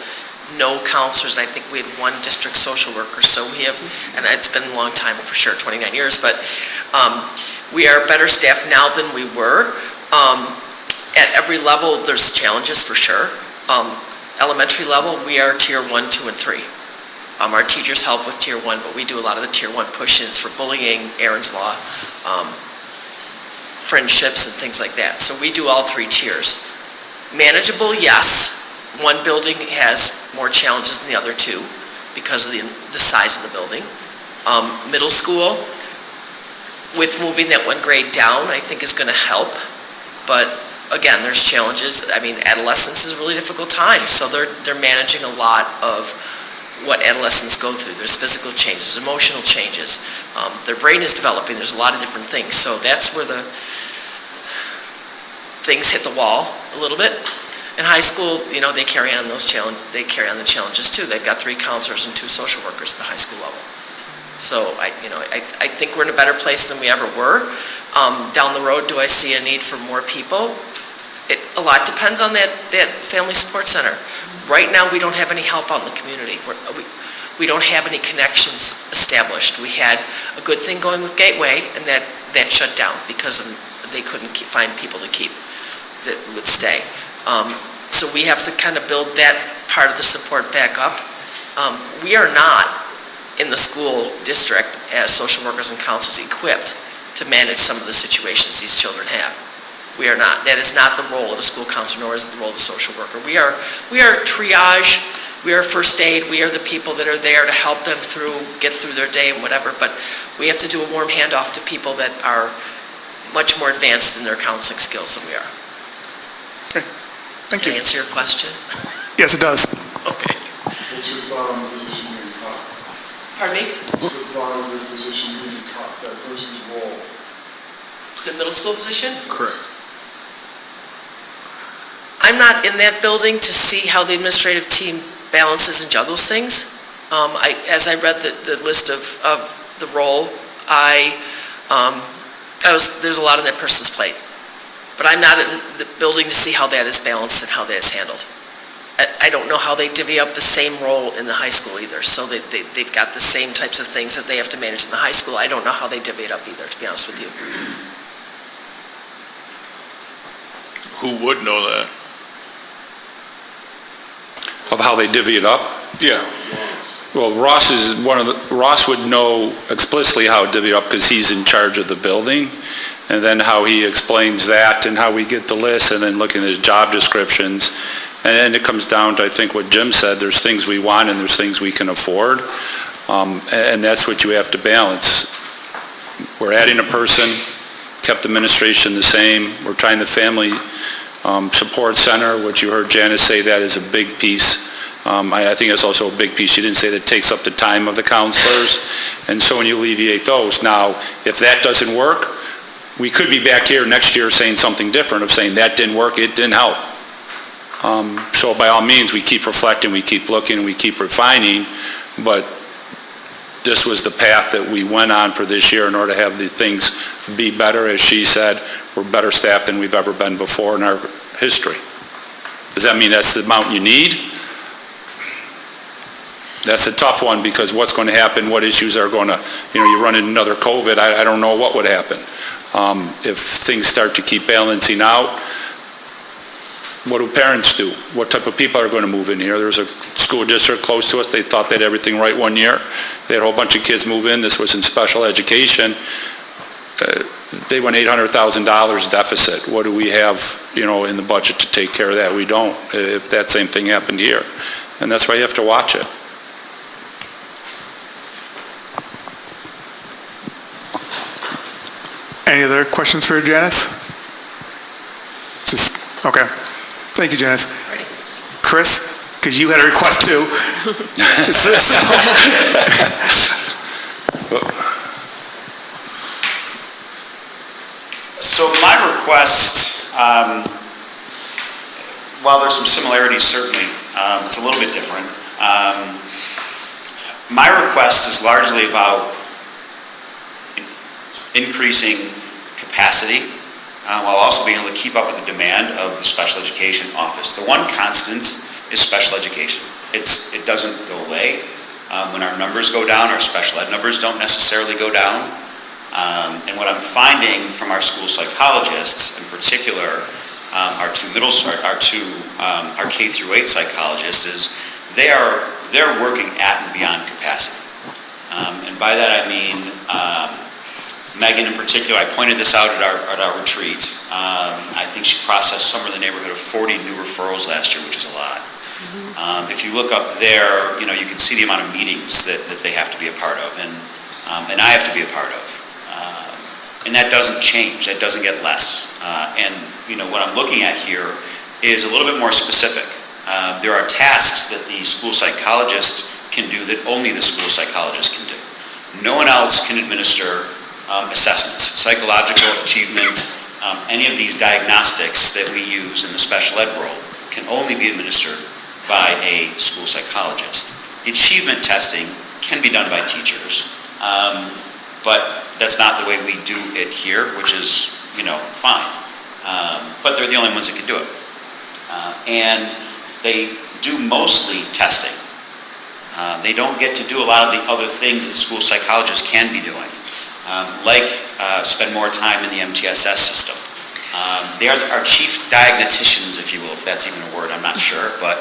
no counselors, and I think we had 1 district social worker. So we have, and it's been a long time for sure, 29 years, but we are better staffed now than we were. At every level, there's challenges for sure. Elementary level, we are tier 1, 2, and 3. Our teachers help with tier 1, but we do a lot of the tier 1 push-ins for bullying, Aaron's Law, friendships, and things like that. So we do all 3 tiers. Manageable, yes. One building has more challenges than the other 2. because of the size of the building. Middle school, with moving that one grade down, I think is going to help. But again, there's challenges. I mean, adolescence is a really difficult time, so they're managing a lot of what adolescents go through. There's physical changes, emotional changes. Their brain is developing. There's a lot of different things. So that's where the things hit the wall a little bit. In high school, they carry on those they carry on the challenges too. They've got 3 counselors and 2 social workers at the high school level. So I think we're in a better place than we ever were. Down the road, do I see a need for more people? A lot depends on that family support center. Right now, we don't have any help out in the community. We don't have any connections established. We had a good thing going with Gateway, and that shut down because they couldn't find people to keep that would stay. So we have to kind of build that part of the support back up. We are not in the school district as social workers and counselors equipped to manage some of the situations these children have. We are not. That is not the role of a school counselor, nor is it the role of a social worker. We are triage, we are first aid, we are the people that are there to help them get through their day and whatever, but we have to do a warm handoff to people that are much more advanced in their counseling skills than we are. Okay. Thank you. Did I answer your question? Yes, it does. Okay. What's your thought on the position being cut? Pardon me? What's the thought of the position being cut, that person's role? The middle school position? Correct. I'm not in that building to see how the administrative team balances and juggles things. As I read the list of the role, there's a lot on that person's plate. But I'm not in the building to see how that is balanced and how that is handled. I don't know how they divvy up the same role in the high school either. So they've got the same types of things that they have to manage in the high school. I don't know how they divvy it up either, to be honest with you. Who would know that? Of how they divvy it up? Yeah. Well, Ross would know explicitly how to divvy it up because he's in charge of the building. And then how he explains that and how we get the list and then looking at his job descriptions. And then it comes down to, I think, what Jim said, there's things we want and there's things we can afford. And that's what you have to balance. We're adding a person, kept administration the same. We're trying the family support center, which you heard Janice say that is a big piece. I think it's also a big piece. She didn't say that it takes up the time of the counselors. And so when you alleviate those, now, if that doesn't work, we could be back here next year saying something different, of saying that didn't work, it didn't help. So by all means, we keep reflecting, we keep looking, we keep refining, but this was the path that we went on for this year in order to have the things be better. As she said, we're better staffed than we've ever been before in our history. Does that mean that's the amount you need? That's a tough one, because what's going to happen, what issues are going to, you run into another COVID, I don't know what would happen. If things start to keep balancing out, what do parents do? What type of people are going to move in here? There was a school district close to us, they thought they had everything right one year. They had a whole bunch of kids move in, this was in special education. They went $800,000 deficit. What do we have, in the budget to take care of that? We don't, if that same thing happened here. And that's why you have to watch it. Any other questions for Janice? Okay. Thank you, Janice. Chris, because you had a request too. So my request, while there's some similarities, certainly, it's a little bit different. My request is largely about increasing capacity while also being able to keep up with the demand of the special education office. The one constant is special education. It doesn't go away. When our numbers go down, our special ed numbers don't necessarily go down. And what I'm finding from our school psychologists, in particular, our K through 8 psychologists, is they're working at and beyond capacity. And by that I mean, Megan in particular, I pointed this out at our retreat. I think she processed somewhere in the neighborhood of 40 new referrals last year, which is a lot. If you look up there, you can see the amount of meetings that they have to be a part of, and I have to be a part of. And that doesn't change, that doesn't get less. And what I'm looking at here is a little bit more specific. There are tasks that the school psychologist can do that only the school psychologist can do. No one else can administer assessments, psychological achievement, any of these diagnostics that we use in the special ed world can only be administered by a school psychologist. The achievement testing can be done by teachers, but that's not the way we do it here, which is, fine. But they're the only ones that can do it. And they do mostly testing. They don't get to do a lot of the other things that school psychologists can be doing, like spend more time in the MTSS system. They are our chief diagnosticians, if you will, if that's even a word, I'm not sure, but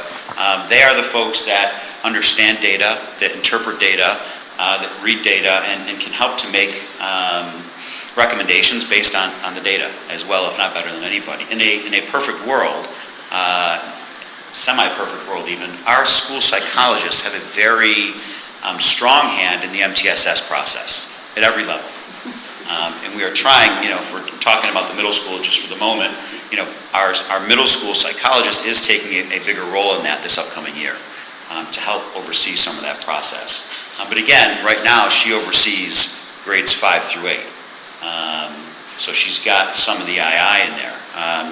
they are the folks that understand data, that interpret data, that read data, and can help to make recommendations based on the data as well, if not better than anybody. In a perfect world, semi-perfect world even, our school psychologists have a very strong hand in the MTSS process at every level. And we are trying, if we're talking about the middle school just for the moment, our middle school psychologist is taking a bigger role in that this upcoming year to help oversee some of that process. But again, right now, she oversees grades 5 through 8. So she's got some of the II in there.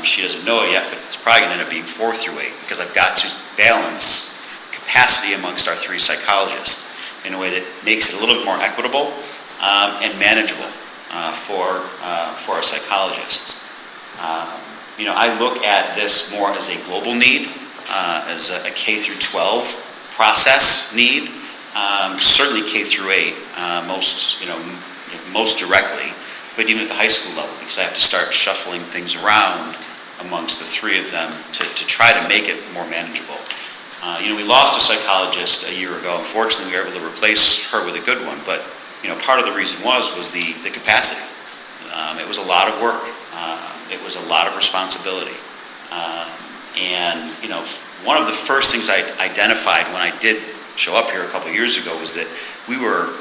She doesn't know it yet, but it's probably going to end up being 4 through 8 because I've got to balance capacity amongst our 3 psychologists in a way that makes it a little bit more equitable and manageable for our psychologists. I look at this more as a global need, as a K through 12 process need. Certainly K through 8, most directly, but even at the high school level, because I have to start shuffling things around amongst the 3 of them to try to make it more manageable. We lost a psychologist a year ago. Unfortunately, we were able to replace her with a good one, but part of the reason was the capacity. It was a lot of work. It was a lot of responsibility. And one of the first things I identified when I did show up here a couple of years ago was that we were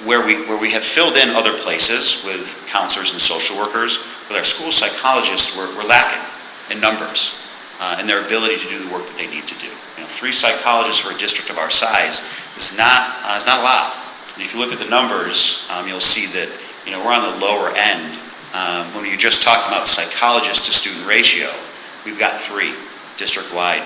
where we have filled in other places with counselors and social workers, with our school psychologists, we're lacking in numbers and their ability to do the work that they need to do. 3 psychologists for a district of our size is not a lot. And if you look at the numbers, you'll see that we're on the lower end. When you're just talking about psychologist to student ratio, we've got 3 district-wide,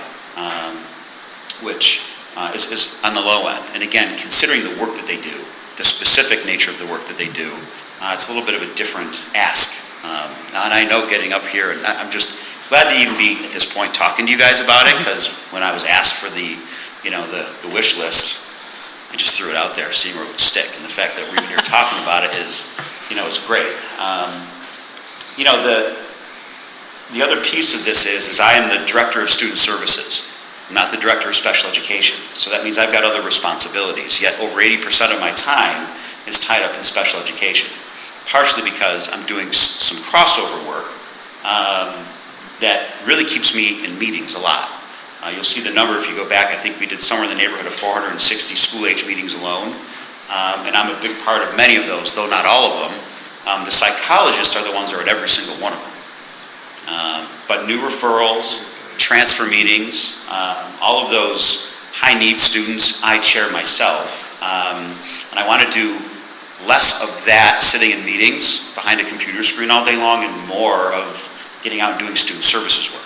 which is on the low end. And again, considering the work that they do, the specific nature of the work that they do, it's a little bit of a different ask. And I know getting up here, and I'm just glad to even be at this point talking to you guys about it, because when I was asked for the wish list, I just threw it out there, seeing where it would stick. And the fact that we're even here talking about it is great. The other piece of this is I am the Director of Student Services, not the Director of Special Education. So that means I've got other responsibilities, yet over 80% of my time is tied up in special education, partially because I'm doing some crossover work that really keeps me in meetings a lot. You'll see the number if you go back. I think we did somewhere in the neighborhood of 460 school-age meetings alone, and I'm a big part of many of those, though not all of them. The psychologists are the ones that are at every single one of them. But new referrals, transfer meetings, all of those high-need students, I chair myself. And I want to do less of that sitting in meetings behind a computer screen all day long and more of getting out and doing student services work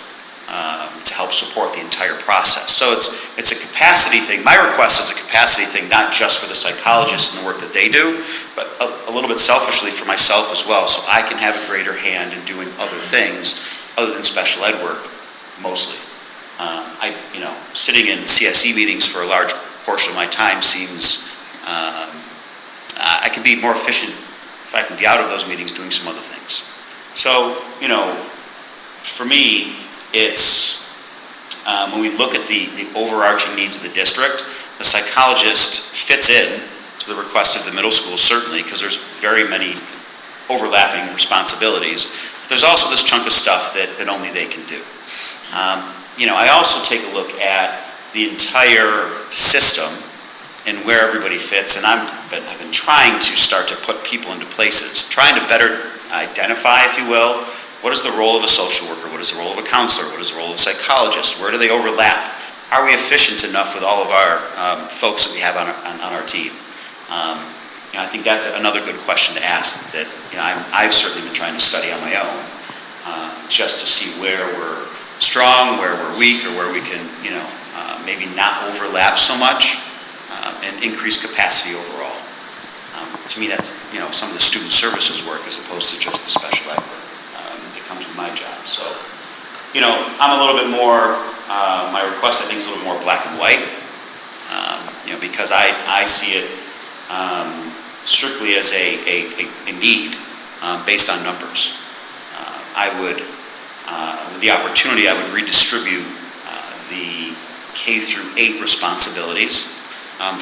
to help support the entire process. So it's a capacity thing. My request is a capacity thing, not just for the psychologists and the work that they do, but a little bit selfishly for myself as well, so I can have a greater hand in doing other things other than special ed work, mostly. Sitting in CSD meetings for a large portion of my time seems, I can be more efficient if I can be out of those meetings doing some other things. So, for me, it's, when we look at the overarching needs of the district, the psychologist fits in to the request of the middle school, certainly, because there's very many overlapping responsibilities. But there's also this chunk of stuff that only they can do. I also take a look at the entire system and where everybody fits, and I've been trying to start to put people into places, trying to better identify, if you will, what is the role of a social worker, what is the role of a counselor, what is the role of a psychologist, where do they overlap? Are we efficient enough with all of our folks that we have on our team? I think that's another good question to ask that I've certainly been trying to study on my own, just to see where we're strong, where we're weak, or where we can, maybe not overlap so much and increase capacity overall. To me, that's, some of the student services work as opposed to just the special ed work that comes with my job. So, I'm a little bit more, my request I think is a little more black and white, because I see it strictly as a need based on numbers. I would, with the opportunity, I would redistribute the K through 8 responsibilities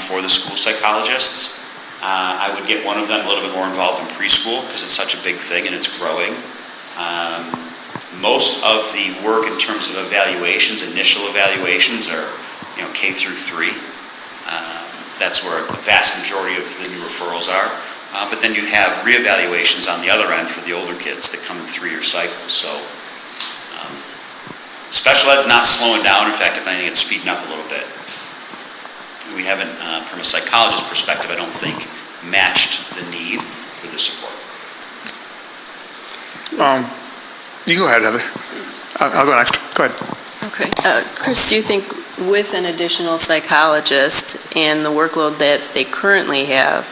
for the school psychologists. I would get one of them a little bit more involved in preschool because it's such a big thing and it's growing. Most of the work in terms of evaluations, initial evaluations, are K through 3. That's where the vast majority of the new referrals are. But then you have reevaluations on the other end for the older kids that come in 3-year cycles. So special ed's not slowing down. In fact, if anything, it's speeding up a little bit. We haven't, from a psychologist perspective, I don't think, matched the need with the support. You go ahead, Heather. I'll go next. Go ahead. Okay. Chris, do you think with an additional psychologist and the workload that they currently have,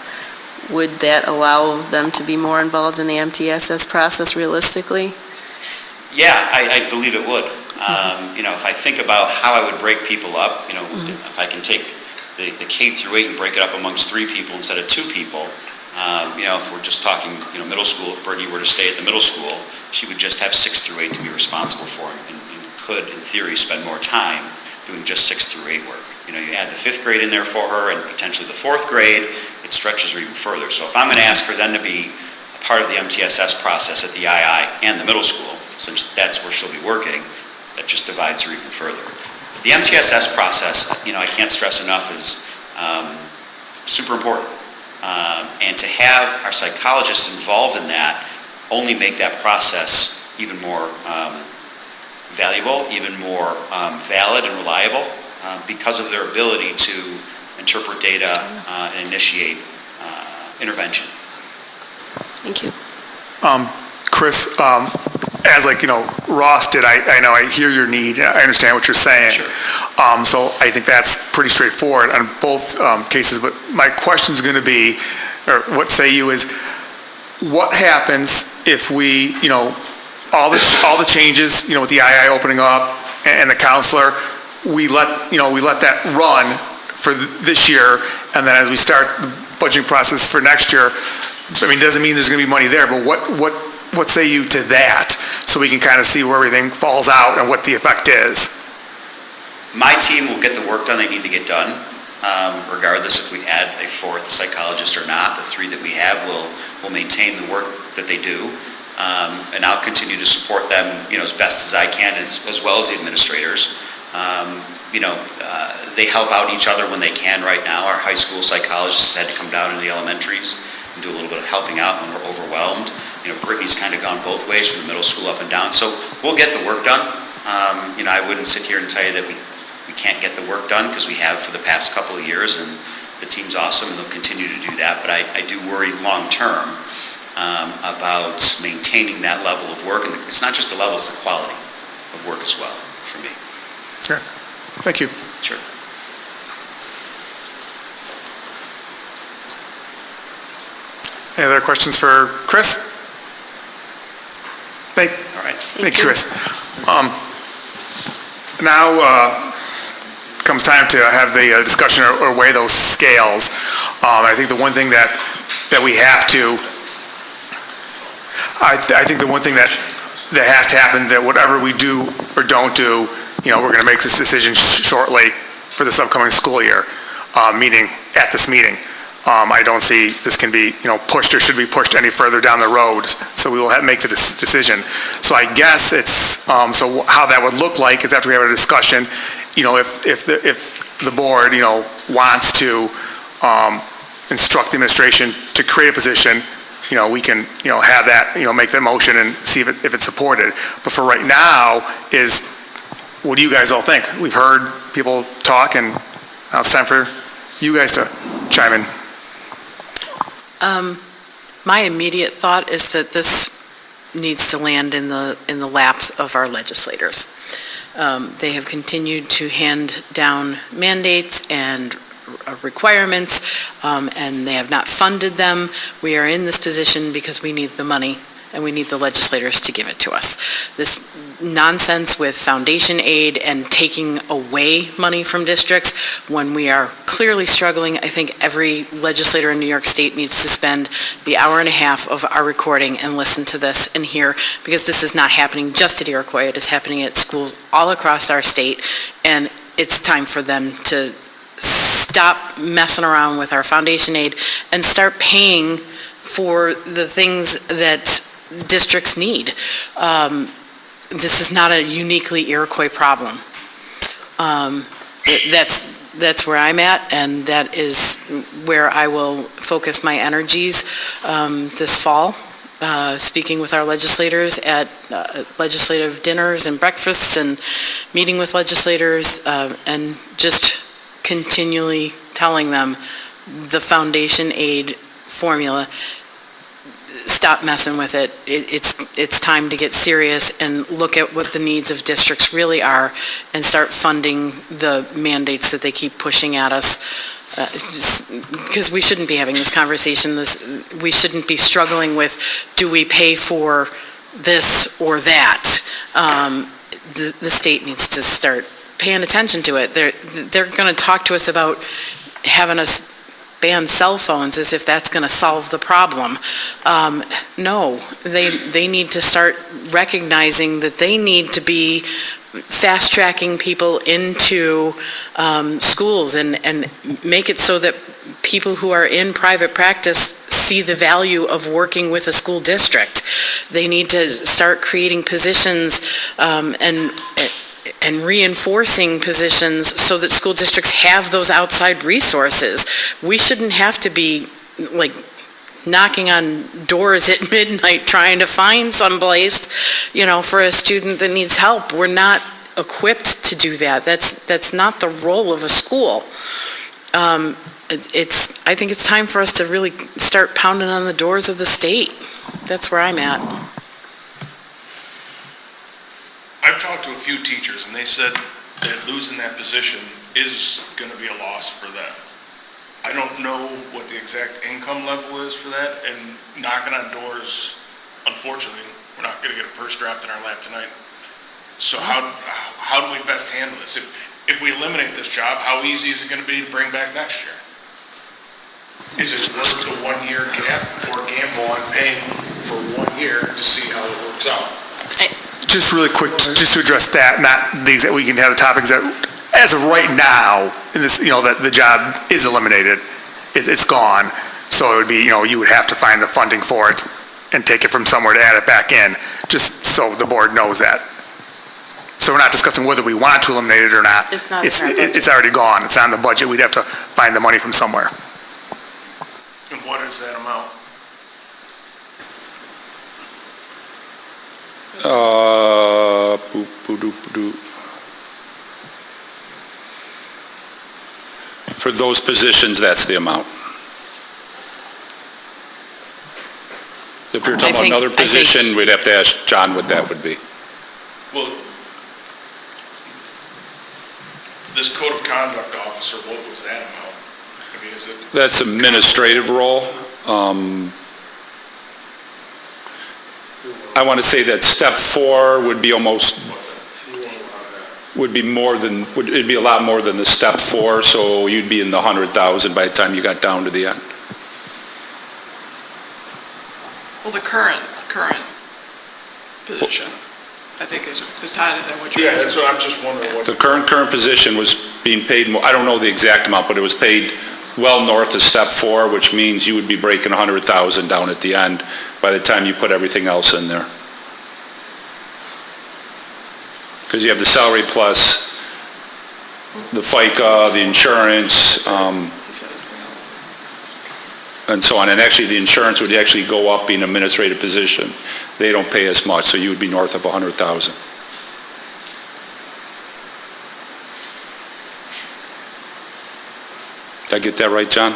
would that allow them to be more involved in the MTSS process realistically? Yeah, I believe it would. If I think about how I would break people up, if I can take the K through 8 and break it up amongst 3 people instead of 2 people, if we're just talking, middle school, if Brittany were to stay at the middle school, she would just have 6 through 8 to be responsible for and could, in theory, spend more time doing just 6 through 8 work. You add the 5th grade in there for her and potentially the 4th grade, it stretches her even further. So if I'm going to ask her then to be a part of the MTSS process at the II and the middle school, since that's where she'll be working, that just divides her even further. The MTSS process, I can't stress enough, is super important. And to have our psychologists involved in that only make that process even more valuable, even more valid and reliable because of their ability to interpret data and initiate intervention. Thank you. Chris, as Ross did, I know, I hear your need, I understand what you're saying. Sure. So I think that's pretty straightforward on both cases, but my question's going to be, or what say you is, what happens if we, all the changes, with the II opening up and the counselor, we let that run for this year, and then as we start the budgeting process for next year, doesn't mean there's going to be money there, but what say you to that, so we can kind of see where everything falls out and what the effect is? My team will get the work done they need to get done, regardless if we add a 4th psychologist or not. The 3 that we have will maintain the work that they do, and I'll continue to support them, as best as I can, as well as the administrators. They help out each other when they can right now. Our high school psychologists had to come down into the elementaries and do a little bit of helping out when we're overwhelmed. Brittany's kind of gone both ways from the middle school up and down, so we'll get the work done. I wouldn't sit here and tell you that we can't get the work done, because we have for the past couple of years, and the team's awesome and they'll continue to do that, but I do worry long-term about maintaining that level of work, and it's not just the level, it's the quality of work as well, for me. Sure. Thank you. Sure. Any other questions for Chris? All right. Thank you, Chris. Now comes time to have the discussion or weigh those scales. I think the one thing that we have to, I think the one thing that has to happen, that whatever we do or don't do, we're going to make this decision shortly for this upcoming school year, meeting at this meeting. I don't see this can be, pushed or should be pushed any further down the road, so we will make the decision. So I guess it's, so how that would look like is after we have a discussion if the board, wants to instruct the administration to create a position, we can, have that, make that motion and see if it's supported. But for right now what do you guys all think? We've heard people talk, and now it's time for you guys to chime in. My immediate thought is that this needs to land in the laps of our legislators. They have continued to hand down mandates and requirements, and they have not funded them. We are in this position because we need the money, and we need the legislators to give it to us. This nonsense with foundation aid and taking away money from districts when we are clearly struggling. I think every legislator in New York State needs to spend the hour and a half of our recording and listen to this and hear, because this is not happening just at Iroquois. It is happening at schools all across our state, and it's time for them to stop messing around with our foundation aid and start paying for the things that districts need. This is not a uniquely Iroquois problem. That's where I'm at, and that is where I will focus my energies this fall, speaking with our legislators at legislative dinners and breakfasts, and meeting with legislators, and just continually telling them the foundation aid formula, stop messing with it. It's time to get serious and look at what the needs of districts really are and start funding the mandates that they keep pushing at us. Because we shouldn't be having this conversation. We shouldn't be struggling with, do we pay for this or that? The state needs to start paying attention to it. They're going to talk to us about having us ban cell phones as if that's going to solve the problem. No, they need to start recognizing that they need to be fast-tracking people into schools and make it so that people who are in private practice see the value of working with a school district. They need to start creating positions and reinforcing positions so that school districts have those outside resources. We shouldn't have to be like knocking on doors at midnight trying to find someplace, for a student that needs help. We're not equipped to do that. That's not the role of a school. I think it's time for us to really start pounding on the doors of the state. That's where I'm at. I've talked to a few teachers, and they said that losing that position is going to be a loss for them. I don't know what the exact income level is for that, and knocking on doors, unfortunately, we're not going to get a purse strapped in our lap tonight. So how do we best handle this? If we eliminate this job, how easy is it going to be to bring back next year? Is it worth the 1 year gap or gamble on paying for 1 year to see how it works out? Just really quick, just to address that, not the exact, we can have the topics that, as of right now, in this, that the job is eliminated, it's gone. So it would be, you would have to find the funding for it and take it from somewhere to add it back in, just so the board knows that. So we're not discussing whether we want to eliminate it or not. It's not. It's already gone. It's not in the budget. We'd have to find the money from somewhere. And what is that amount? For those positions, that's the amount. If you're talking about another position, we'd have to ask John what that would be. Well, this code of conduct officer, what was that amount? I mean, is it? That's Administrative role. I want to say that step 4 would be it'd be a lot more than the step 4, so you'd be in the 100,000 by the time you got down to the end. Well, the current position, I think is Todd, is that what you're? Yeah, that's what I'm just wondering. What The current position was being paid more, I don't know the exact amount, but it was paid well north of step 4, which means you would be breaking 100,000 down at the end by the time you put everything else in there. Because you have the salary plus the FICA, the insurance, and so on. And actually, the insurance would actually go up being an administrative position. They don't pay as much, so you would be north of 100,000. Did I get that right, John?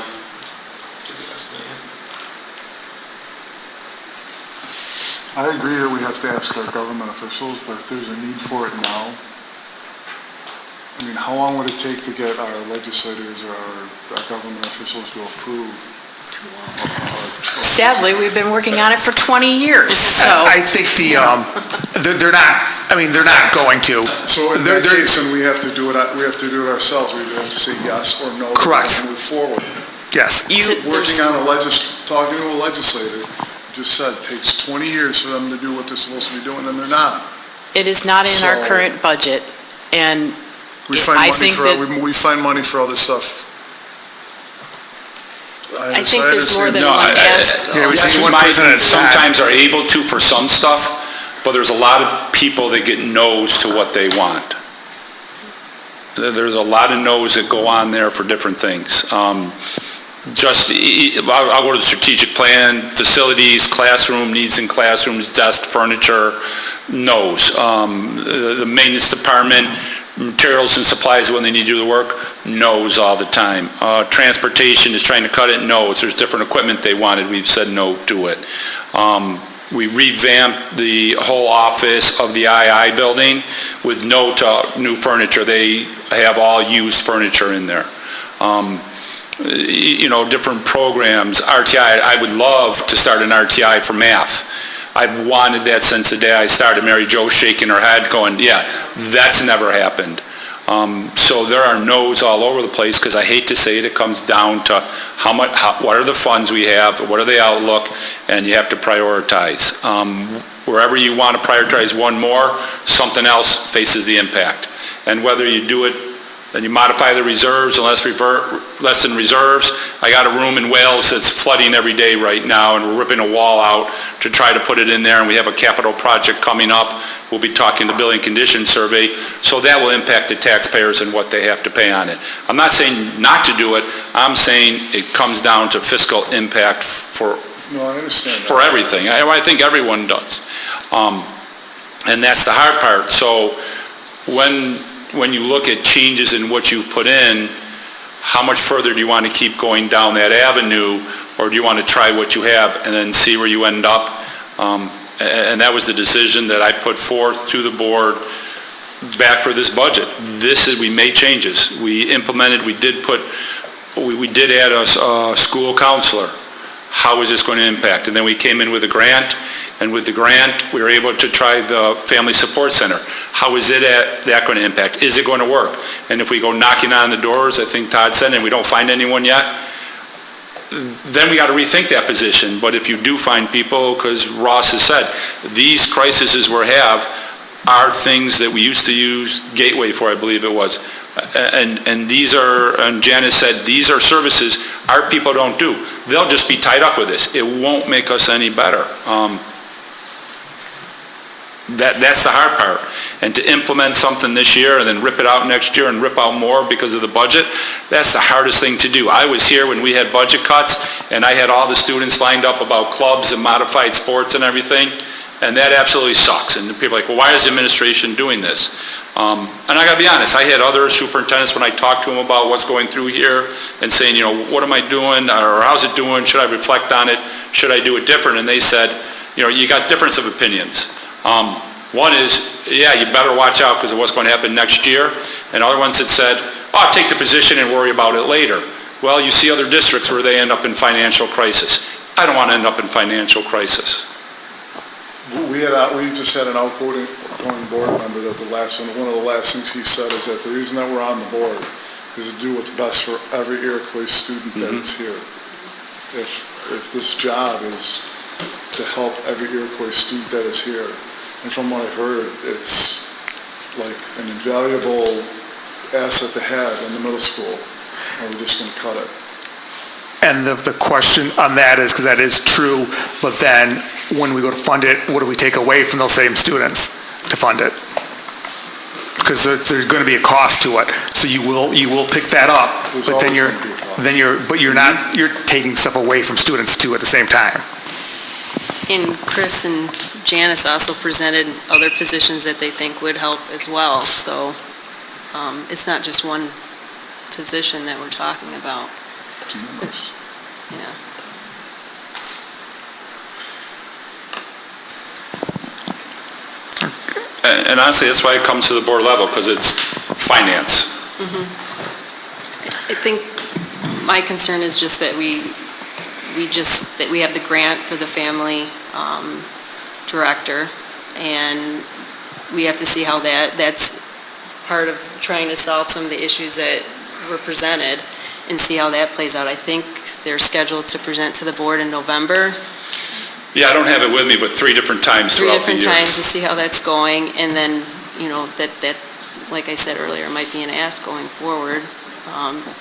I agree that we have to ask our government officials, but if there's a need for it now, I mean, how long would it take to get our legislators or our government officials to approve? Sadly, we've been working on it for 20 years, so. I think they're not going to. So in that case, then we have to do it ourselves. We either have to say yes or no. Correct. And move forward. Yes. Working on talking to a legislator, just said, takes 20 years for them to do what they're supposed to be doing, and they're not. It is not in our So- current budget, and We find I money think for, that- we find money for other stuff. I think there's more than No, one ask. Yeah, we just do one might person at a time. sometimes are able to for some stuff, but there's a lot of people that get no's to what they want. There's a lot of no's that go on there for different things. I'll go to the strategic plan, facilities, classroom, needs in classrooms, desk, furniture, no's. The maintenance department, materials and supplies when they need to do the work, no's all the time. Transportation is trying to cut it, no's. There's different equipment they wanted, we've said no to it. We revamped the whole office of the II building with no to new furniture. They have all used furniture in there. Different programs, RTI, I would love to start an RTI for math. I've wanted that since the day I started. Mary Jo's shaking her head going, yeah, that's never happened. So there are no's all over the place because I hate to say it, it comes down to what are the funds we have, what are the outlook, and you have to prioritize. Wherever you want to prioritize one more, something else faces the impact. And whether you do it, then you modify the reserves and lessen reserves. I got a room in Wales that's flooding every day right now, and we're ripping a wall out to try to put it in there, and we have a capital project coming up. We'll be talking the building condition survey, so that will impact the taxpayers and what they have to pay on it. I'm not saying not to do it, I'm saying it comes down to fiscal impact for No, I understand that. for everything. I think everyone does. And that's the hard part. So when you look at changes in what you've put in, how much further do you want to keep going down that avenue, or do you want to try what you have and then see where you end up? And that was the decision that I put forth to the board back for this budget. We made changes. We implemented, we did add a school counselor. How is this going to impact? And then we came in with a grant, and with the grant, we were able to try the Family Support Center. How is that going to impact? Is it going to work? And if we go knocking on the doors, I think Todd said, and we don't find anyone yet, then we got to rethink that position. But if you do find people, because Ross has said, these crises we have are things that we used to use Gateway for, I believe it was. And these are, and Janice said, these are services our people don't do. They'll just be tied up with this. It won't make us any better. That's the hard part. And to implement something this year and then rip it out next year and rip out more because of the budget, that's the hardest thing to do. I was here when we had budget cuts, and I had all the students lined up about clubs and modified sports and everything, and that absolutely sucks. And people are like, well, why is the administration doing this? And I gotta be honest, I had other superintendents when I talked to them about what's going through here and saying, what am I doing, or how's it doing? Should I reflect on it? Should I do it different? And they said, you got difference of opinions. One is, yeah, you better watch out because of what's going to happen next year. And other ones that said, oh, take the position and worry about it later. Well, you see other districts where they end up in financial crisis. I don't want to end up in financial crisis. We just had an outgoing board member that one of the last things he said is that the reason that we're on the board is to do what's best for every Iroquois student that is here. If this job is to help every Iroquois student that is here, and from what I've heard, it's like an invaluable asset to have in the middle school, and we're just going to cut it. And the question on that is, because that is true, but then when we go to fund it, what do we take away from those same students to fund it? because there's going to be a cost to it. So you will pick that up, There's but then always gonna be a cost. you're taking stuff away from students too at the same time. And Chris and Janice also presented other positions that they think would help as well, so it's not just one position that we're talking about. Yeah. And honestly, that's why it comes to the board level, because it's finance. I think my concern is just that we have the grant for the family director, and we have to see how that's part of trying to solve some of the issues that were presented and see how that plays out. I think they're scheduled to present to the board in November. Yeah, I don't have it with me, but 3 different times throughout the years. 3 different times to see how that's going, and then, that, like I said earlier, might be an ask going forward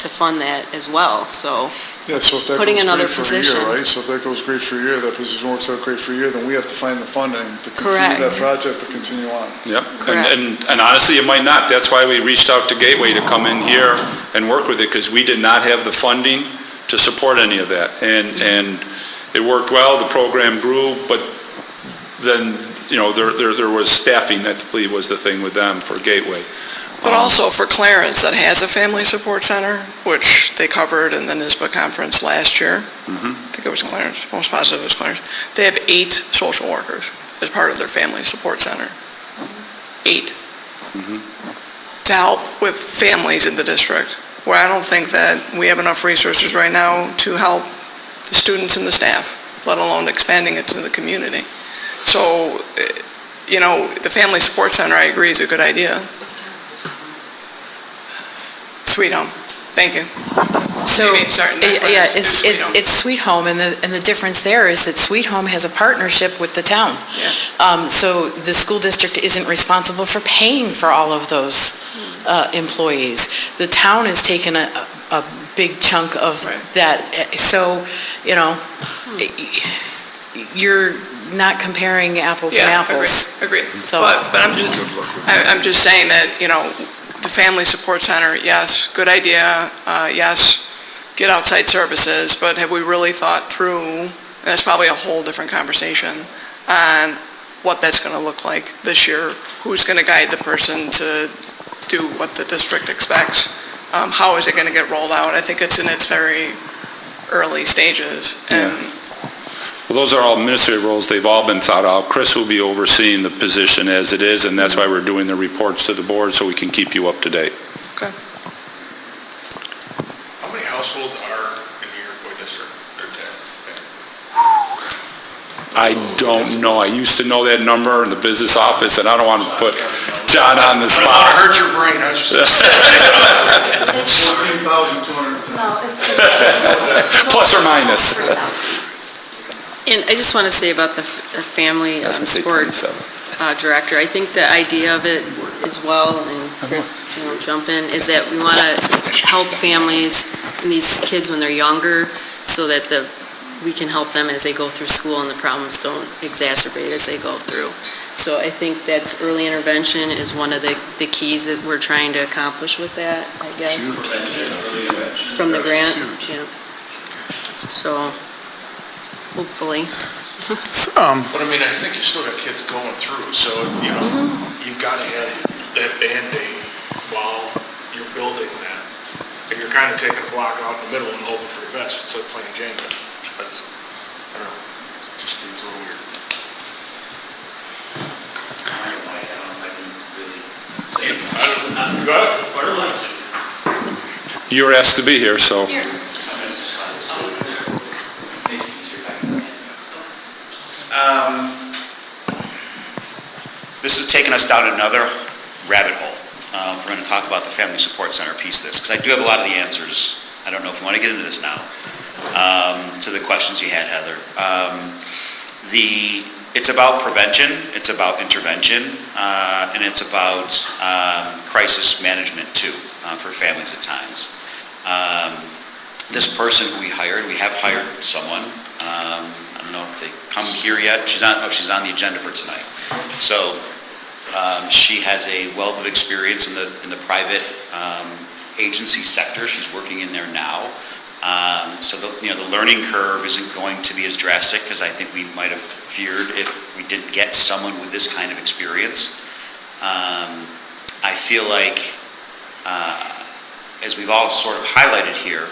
to fund that as well, so. Yeah, so if that Putting goes another great for a position. year, right? So if that goes great for a year, that position works out great for a year, then we have to find the funding to continue Correct. that project to continue on. Yep. Correct. And honestly, it might not. That's why we reached out to Gateway to come in here and work with it, because we did not have the funding to support any of that. And it worked well, the program grew, but then, there was staffing, that I believe was the thing with them for Gateway. But also for Clarence, that has a family support center, which they covered in the NISBA conference last year. I think it was Clarence, most positive it was Clarence. They have 8 social workers as part of their family support center. 8. To help with families in the district, where I don't think that we have enough resources right now to help the students and the staff, let alone expanding it to the community. So, the family support center, I agree, is a good idea. Sweet Home, thank you. So, Maybe start next time. yeah, Sweet Home. it's Sweet Home, and the difference there is that Sweet Home has a partnership with the town. So the school district isn't responsible for paying for all of those employees. The town has taken a big chunk of that. So, you're not comparing apples and apples. Agree. So- But I'm just saying that, the family support center, yes, good idea, yes, get outside services, but have we really thought through, and that's probably a whole different conversation, on what that's going to look like this year? Who's going to guide the person to do what the district expects? How is it going to get rolled out? I think it's in its very early stages. Well, those are all administrative roles. They've all been thought out. Chris will be overseeing the position as it is, and that's why we're doing the reports to the board, so we can keep you up to date. How many households are in the Iroquois district? I don't know. I used to know that number in the business office, and I don't want to put John on the I spot. want to hurt your brain. I was just 14,200. Plus or minus. And I just want to say about the family I was gonna say support 27. director, I think the idea of it as well, and Chris, jump in, is that we want to help families and these kids when they're younger, so that we can help them as they go through school and the problems don't exacerbate as they go through. So I think that's early intervention is one of the keys that we're trying to accomplish with that, I guess. From the grant, yeah. So, hopefully. But I mean, I think you still got kids going through, so, you've got to have that Band-Aid while you're building that. And you're kind of taking a block out in the middle and hoping for the best. It's like playing Jenga. I don't know, just seems a little weird. Go ahead. You were asked to be here, so. This is taking us down another rabbit hole. We're going to talk about the family support center piece of this, because I do have a lot of the answers. I don't know if we want to get into this now, to the questions you had, Heather. It's about prevention, it's about intervention, and it's about crisis management too, for families at times. This person who we have hired someone. I don't know if they come here yet. She's on the agenda for tonight. So She has a wealth of experience in the private agency sector. She's working in there now. So the learning curve isn't going to be as drastic as I think we might have feared if we didn't get someone with this kind of experience. I feel like, as we've all sort of highlighted here,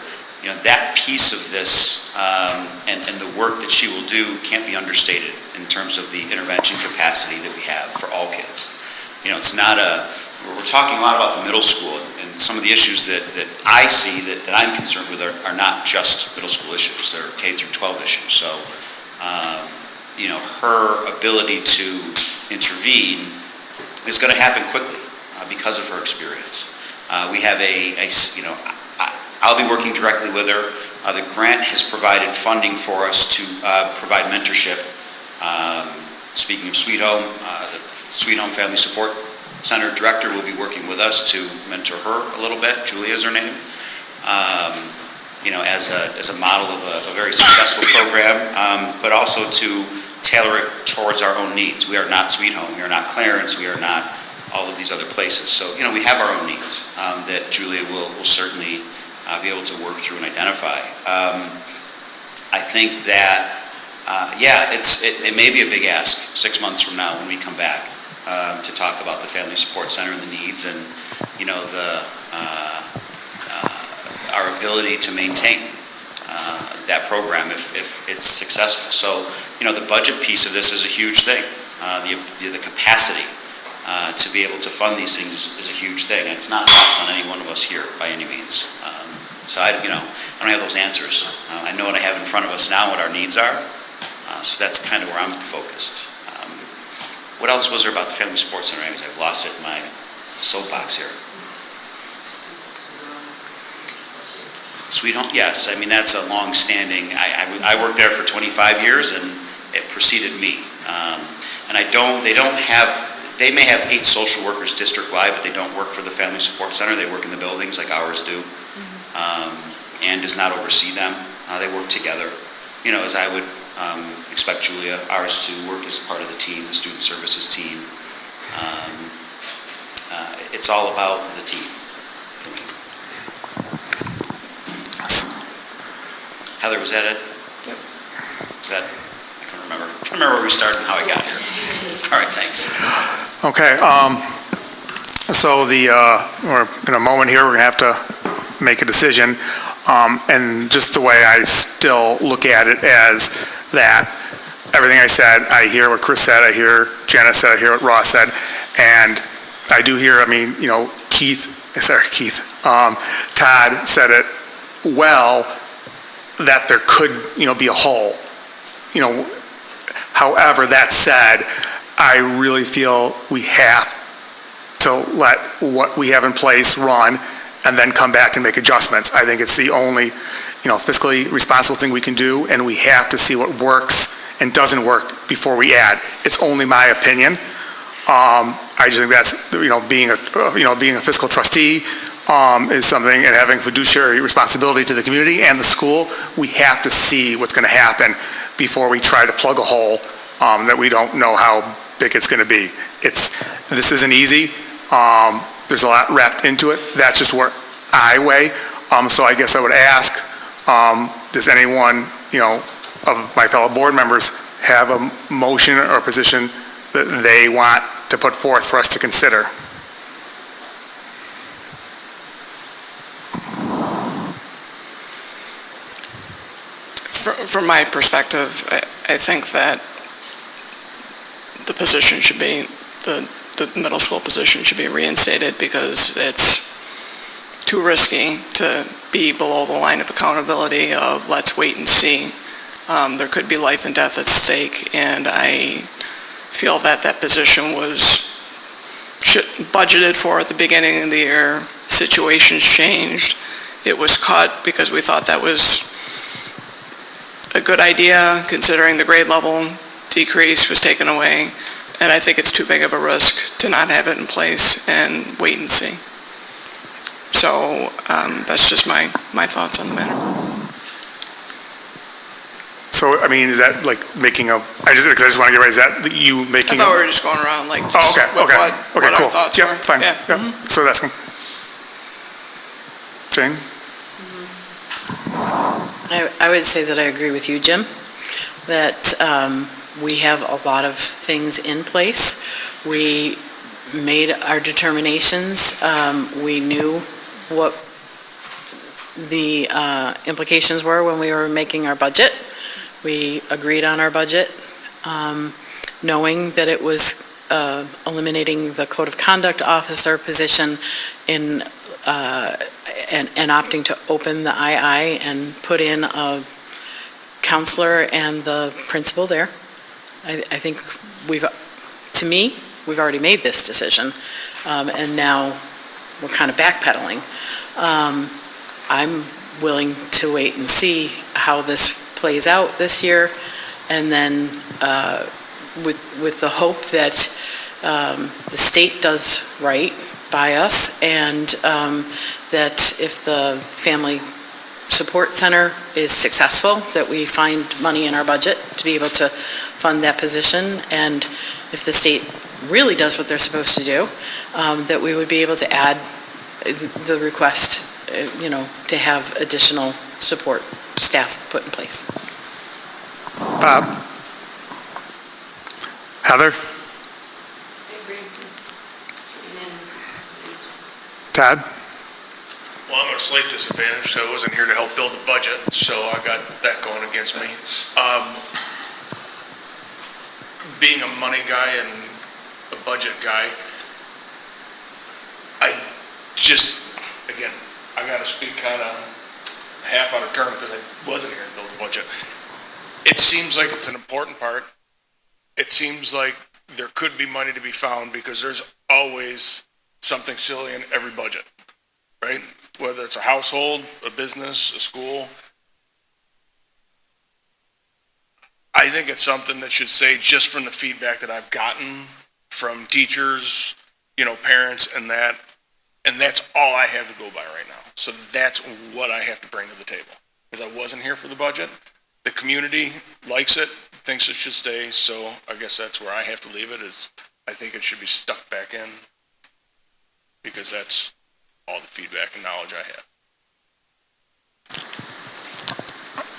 that piece of this and the work that she will do can't be understated in terms of the intervention capacity that we have for all kids. It's not we're talking a lot about the middle school, and some of the issues that I see that I'm concerned with are not just middle school issues, they're K through 12 issues. So, her ability to intervene is going to happen quickly because of her experience. We have I'll be working directly with her. The grant has provided funding for us to provide mentorship. Speaking of Sweet Home, the Sweet Home Family Support Center director will be working with us to mentor her a little bit. Julia is her name. As a model of a very successful program, but also to tailor it towards our own needs. We are not Sweet Home. We are not Clarence. We are not all of these other places. So, we have our own needs that Julia will certainly be able to work through and identify. I think that, it may be a big ask 6 months from now when we come back to talk about the Family Support Center and the needs and, our ability to maintain that program if it's successful. So, the budget piece of this is a huge thing. The capacity to be able to fund these things is a huge thing, and it's not lost on any one of us here by any means. So I don't have those answers. I know what I have in front of us now, what our needs are. So that's kind of where I'm focused. What else was there about the Family Support Center? I've lost it in my soapbox here. Sweet Home, yes. That's a long-standing. I worked there for 25 years, and it preceded me. And they may have 8 social workers district-wide, but they don't work for the Family Support Center. They work in the buildings like ours do. And does not oversee them. They work together. As I would expect Julia, ours to work as part of the team, the student services team. It's all about the team. Heather, was that it? Yep. Was that? I can't remember. I can't remember where we started and how I got here. All right, thanks. Okay, so we're in a moment here, we're gonna have to make a decision, and just the way I still look at it as that everything I said, I hear what Chris said, I hear Jenna said, I hear what Ross said, and I do hear, Todd said it well, that there could, be a hole. However, that said, I really feel we have to let what we have in place run and then come back and make adjustments. I think it's the only, fiscally responsible thing we can do, and we have to see what works and doesn't work before we add. It's only my opinion. I just think that's, being a fiscal trustee is something, and having fiduciary responsibility to the community and the school, we have to see what's going to happen before we try to plug a hole that we don't know how big it's going to be. This isn't easy. There's a lot wrapped into it. That's just where I weigh. So I guess I would ask, does anyone, of my fellow board members have a motion or a position that they want to put forth for us to consider? From my perspective, I think that the position should be, the middle school position should be reinstated because it's too risky to be below the line of accountability of let's wait and see. There could be life and death at stake, and I feel that that position was budgeted for at the beginning of the year. Situations changed. It was cut because we thought that was a good idea, considering the grade level decrease was taken away. And I think it's too big of a risk to not have it in place and wait and see. So that's just my thoughts on the matter. So, I mean, is that like making I just want to get right, is that you I making? thought we were just going around like, Oh, just okay, what okay, our cool. thoughts Yep, were. fine, Yeah. yep. So that's, Jane? I would say that I agree with you, Jim, that we have a lot of things in place. We made our determinations. We knew what the implications were when we were making our budget. We agreed on our budget, knowing that it was eliminating the Code of Conduct officer position and opting to open the II and put in a counselor and the principal there. I think we've already made this decision, and now we're kind of backpedaling. I'm willing to wait and see how this plays out this year, and then with the hope that the state does right by us, and that if the Family Support Center is successful, that we find money in our budget to be able to fund that position, and if the state really does what they're supposed to do, that we would be able to add the request, to have additional support staff put in place. Bob? Heather? Todd? Well, I'm at a slight disadvantage, so I wasn't here to help build the budget, so I got that going against me. Being a money guy and a budget guy, again, I gotta speak kind of half out of turn because I wasn't here to build the budget. It seems like it's an important part. It seems like there could be money to be found because there's always something silly in every budget, right? Whether it's a household, a business, a school. I think it's something that should say, just from the feedback that I've gotten from teachers, parents and that's all I have to go by right now. So that's what I have to bring to the table, because I wasn't here for the budget. The community likes it, thinks it should stay, so I guess that's where I have to leave it, is I think it should be stuck back in, because that's all the feedback and knowledge I have.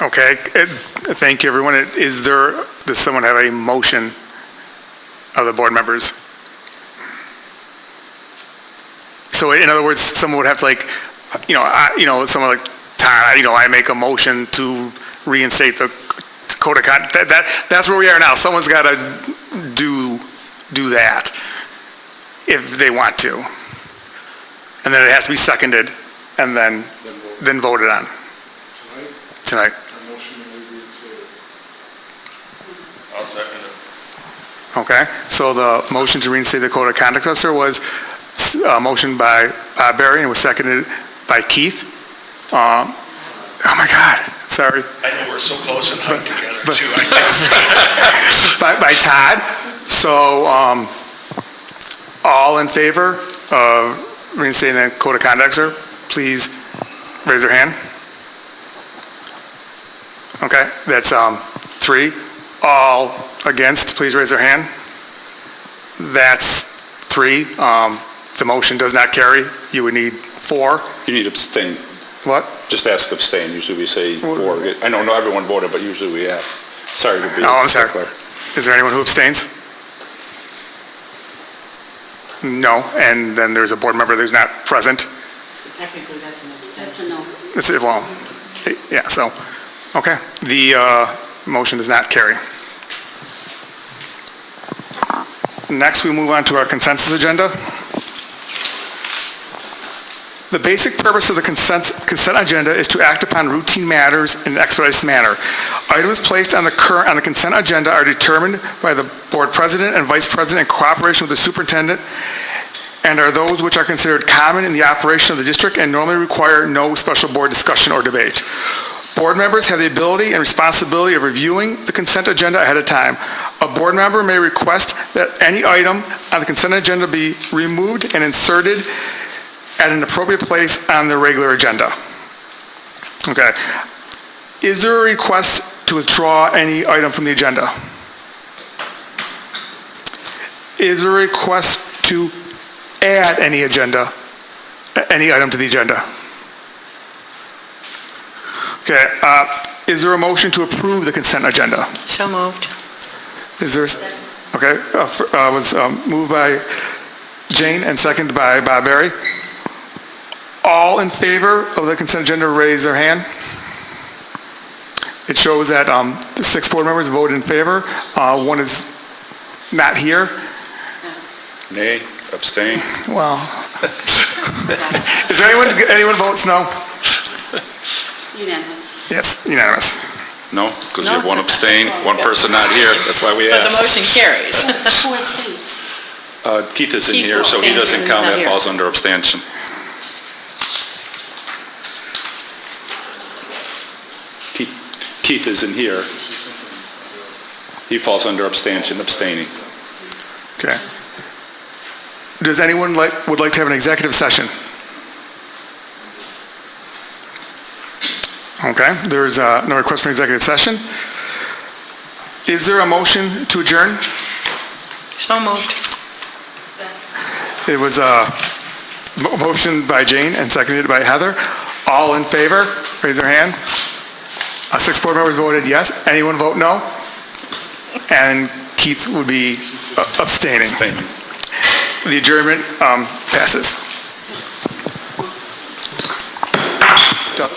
Okay, thank you, everyone. Does someone have a motion of the board members? So in other words, someone would have to someone like Todd, I make a motion to reinstate the code of conduct. That's where we are now. Someone's got to do that if they want to. And then it has to be seconded and then voted on. Tonight. I'll second it. Okay, so the motion to reinstate the code of conduct officer was a motion by Barry and was seconded by Keith. Oh my God, sorry. I know we're so close and hung together too. by Todd. So all in favor of reinstating the code of conduct, sir, please raise your hand. Okay, that's 3. All against, please raise your hand. That's 3. The motion does not carry. You would need 4. You need abstain. What? Just ask abstain. Usually we say 4. I know not everyone voted, but usually we ask. Sorry to be I'm sorry. stickler. Is there anyone who abstains? No, and then there's a board member who's not present. So technically, that's an abstention. That's a no. Well, yeah, so, okay. The motion does not carry. Next, we move on to our consensus agenda. The basic purpose of the consent agenda is to act upon routine matters in an expeditious manner. Items placed on the consent agenda are determined by the board president and vice president in cooperation with the superintendent, and are those which are considered common in the operation of the district and normally require no special board discussion or debate. Board members have the ability and responsibility of reviewing the consent agenda ahead of time. A board member may request that any item on the consent agenda be removed and inserted at an appropriate place on the regular agenda. Okay. Is there a request to withdraw any item from the agenda? Is there a request to add any item to the agenda? Okay, is there a motion to approve the consent agenda? So moved. Is there, okay, was moved by Jane and seconded by Bob Berry. All in favor of the consent agenda, raise their hand. It shows that the 6 board members voted in favor. One is not here. Nay, abstain. Well, is there anyone votes no? Unanimous. Yes, unanimous. No, because you No, have one it's abstain, one person not here, that's why we But the asked. motion carries. Who abstained? Keith isn't Keith here, so he abstained, doesn't he's count, not that here. falls under abstention. Keith isn't here. He falls under abstention, abstaining. Okay. Does anyone would like to have an executive session? Okay, there's no request for an executive session. Is there a motion to adjourn? So moved. It was a motion by Jane and seconded by Heather. All in favor, raise their hand. 6 board members voted yes. Anyone vote no? And Keith would be abstaining. Abstaining. The adjournment passes. Done.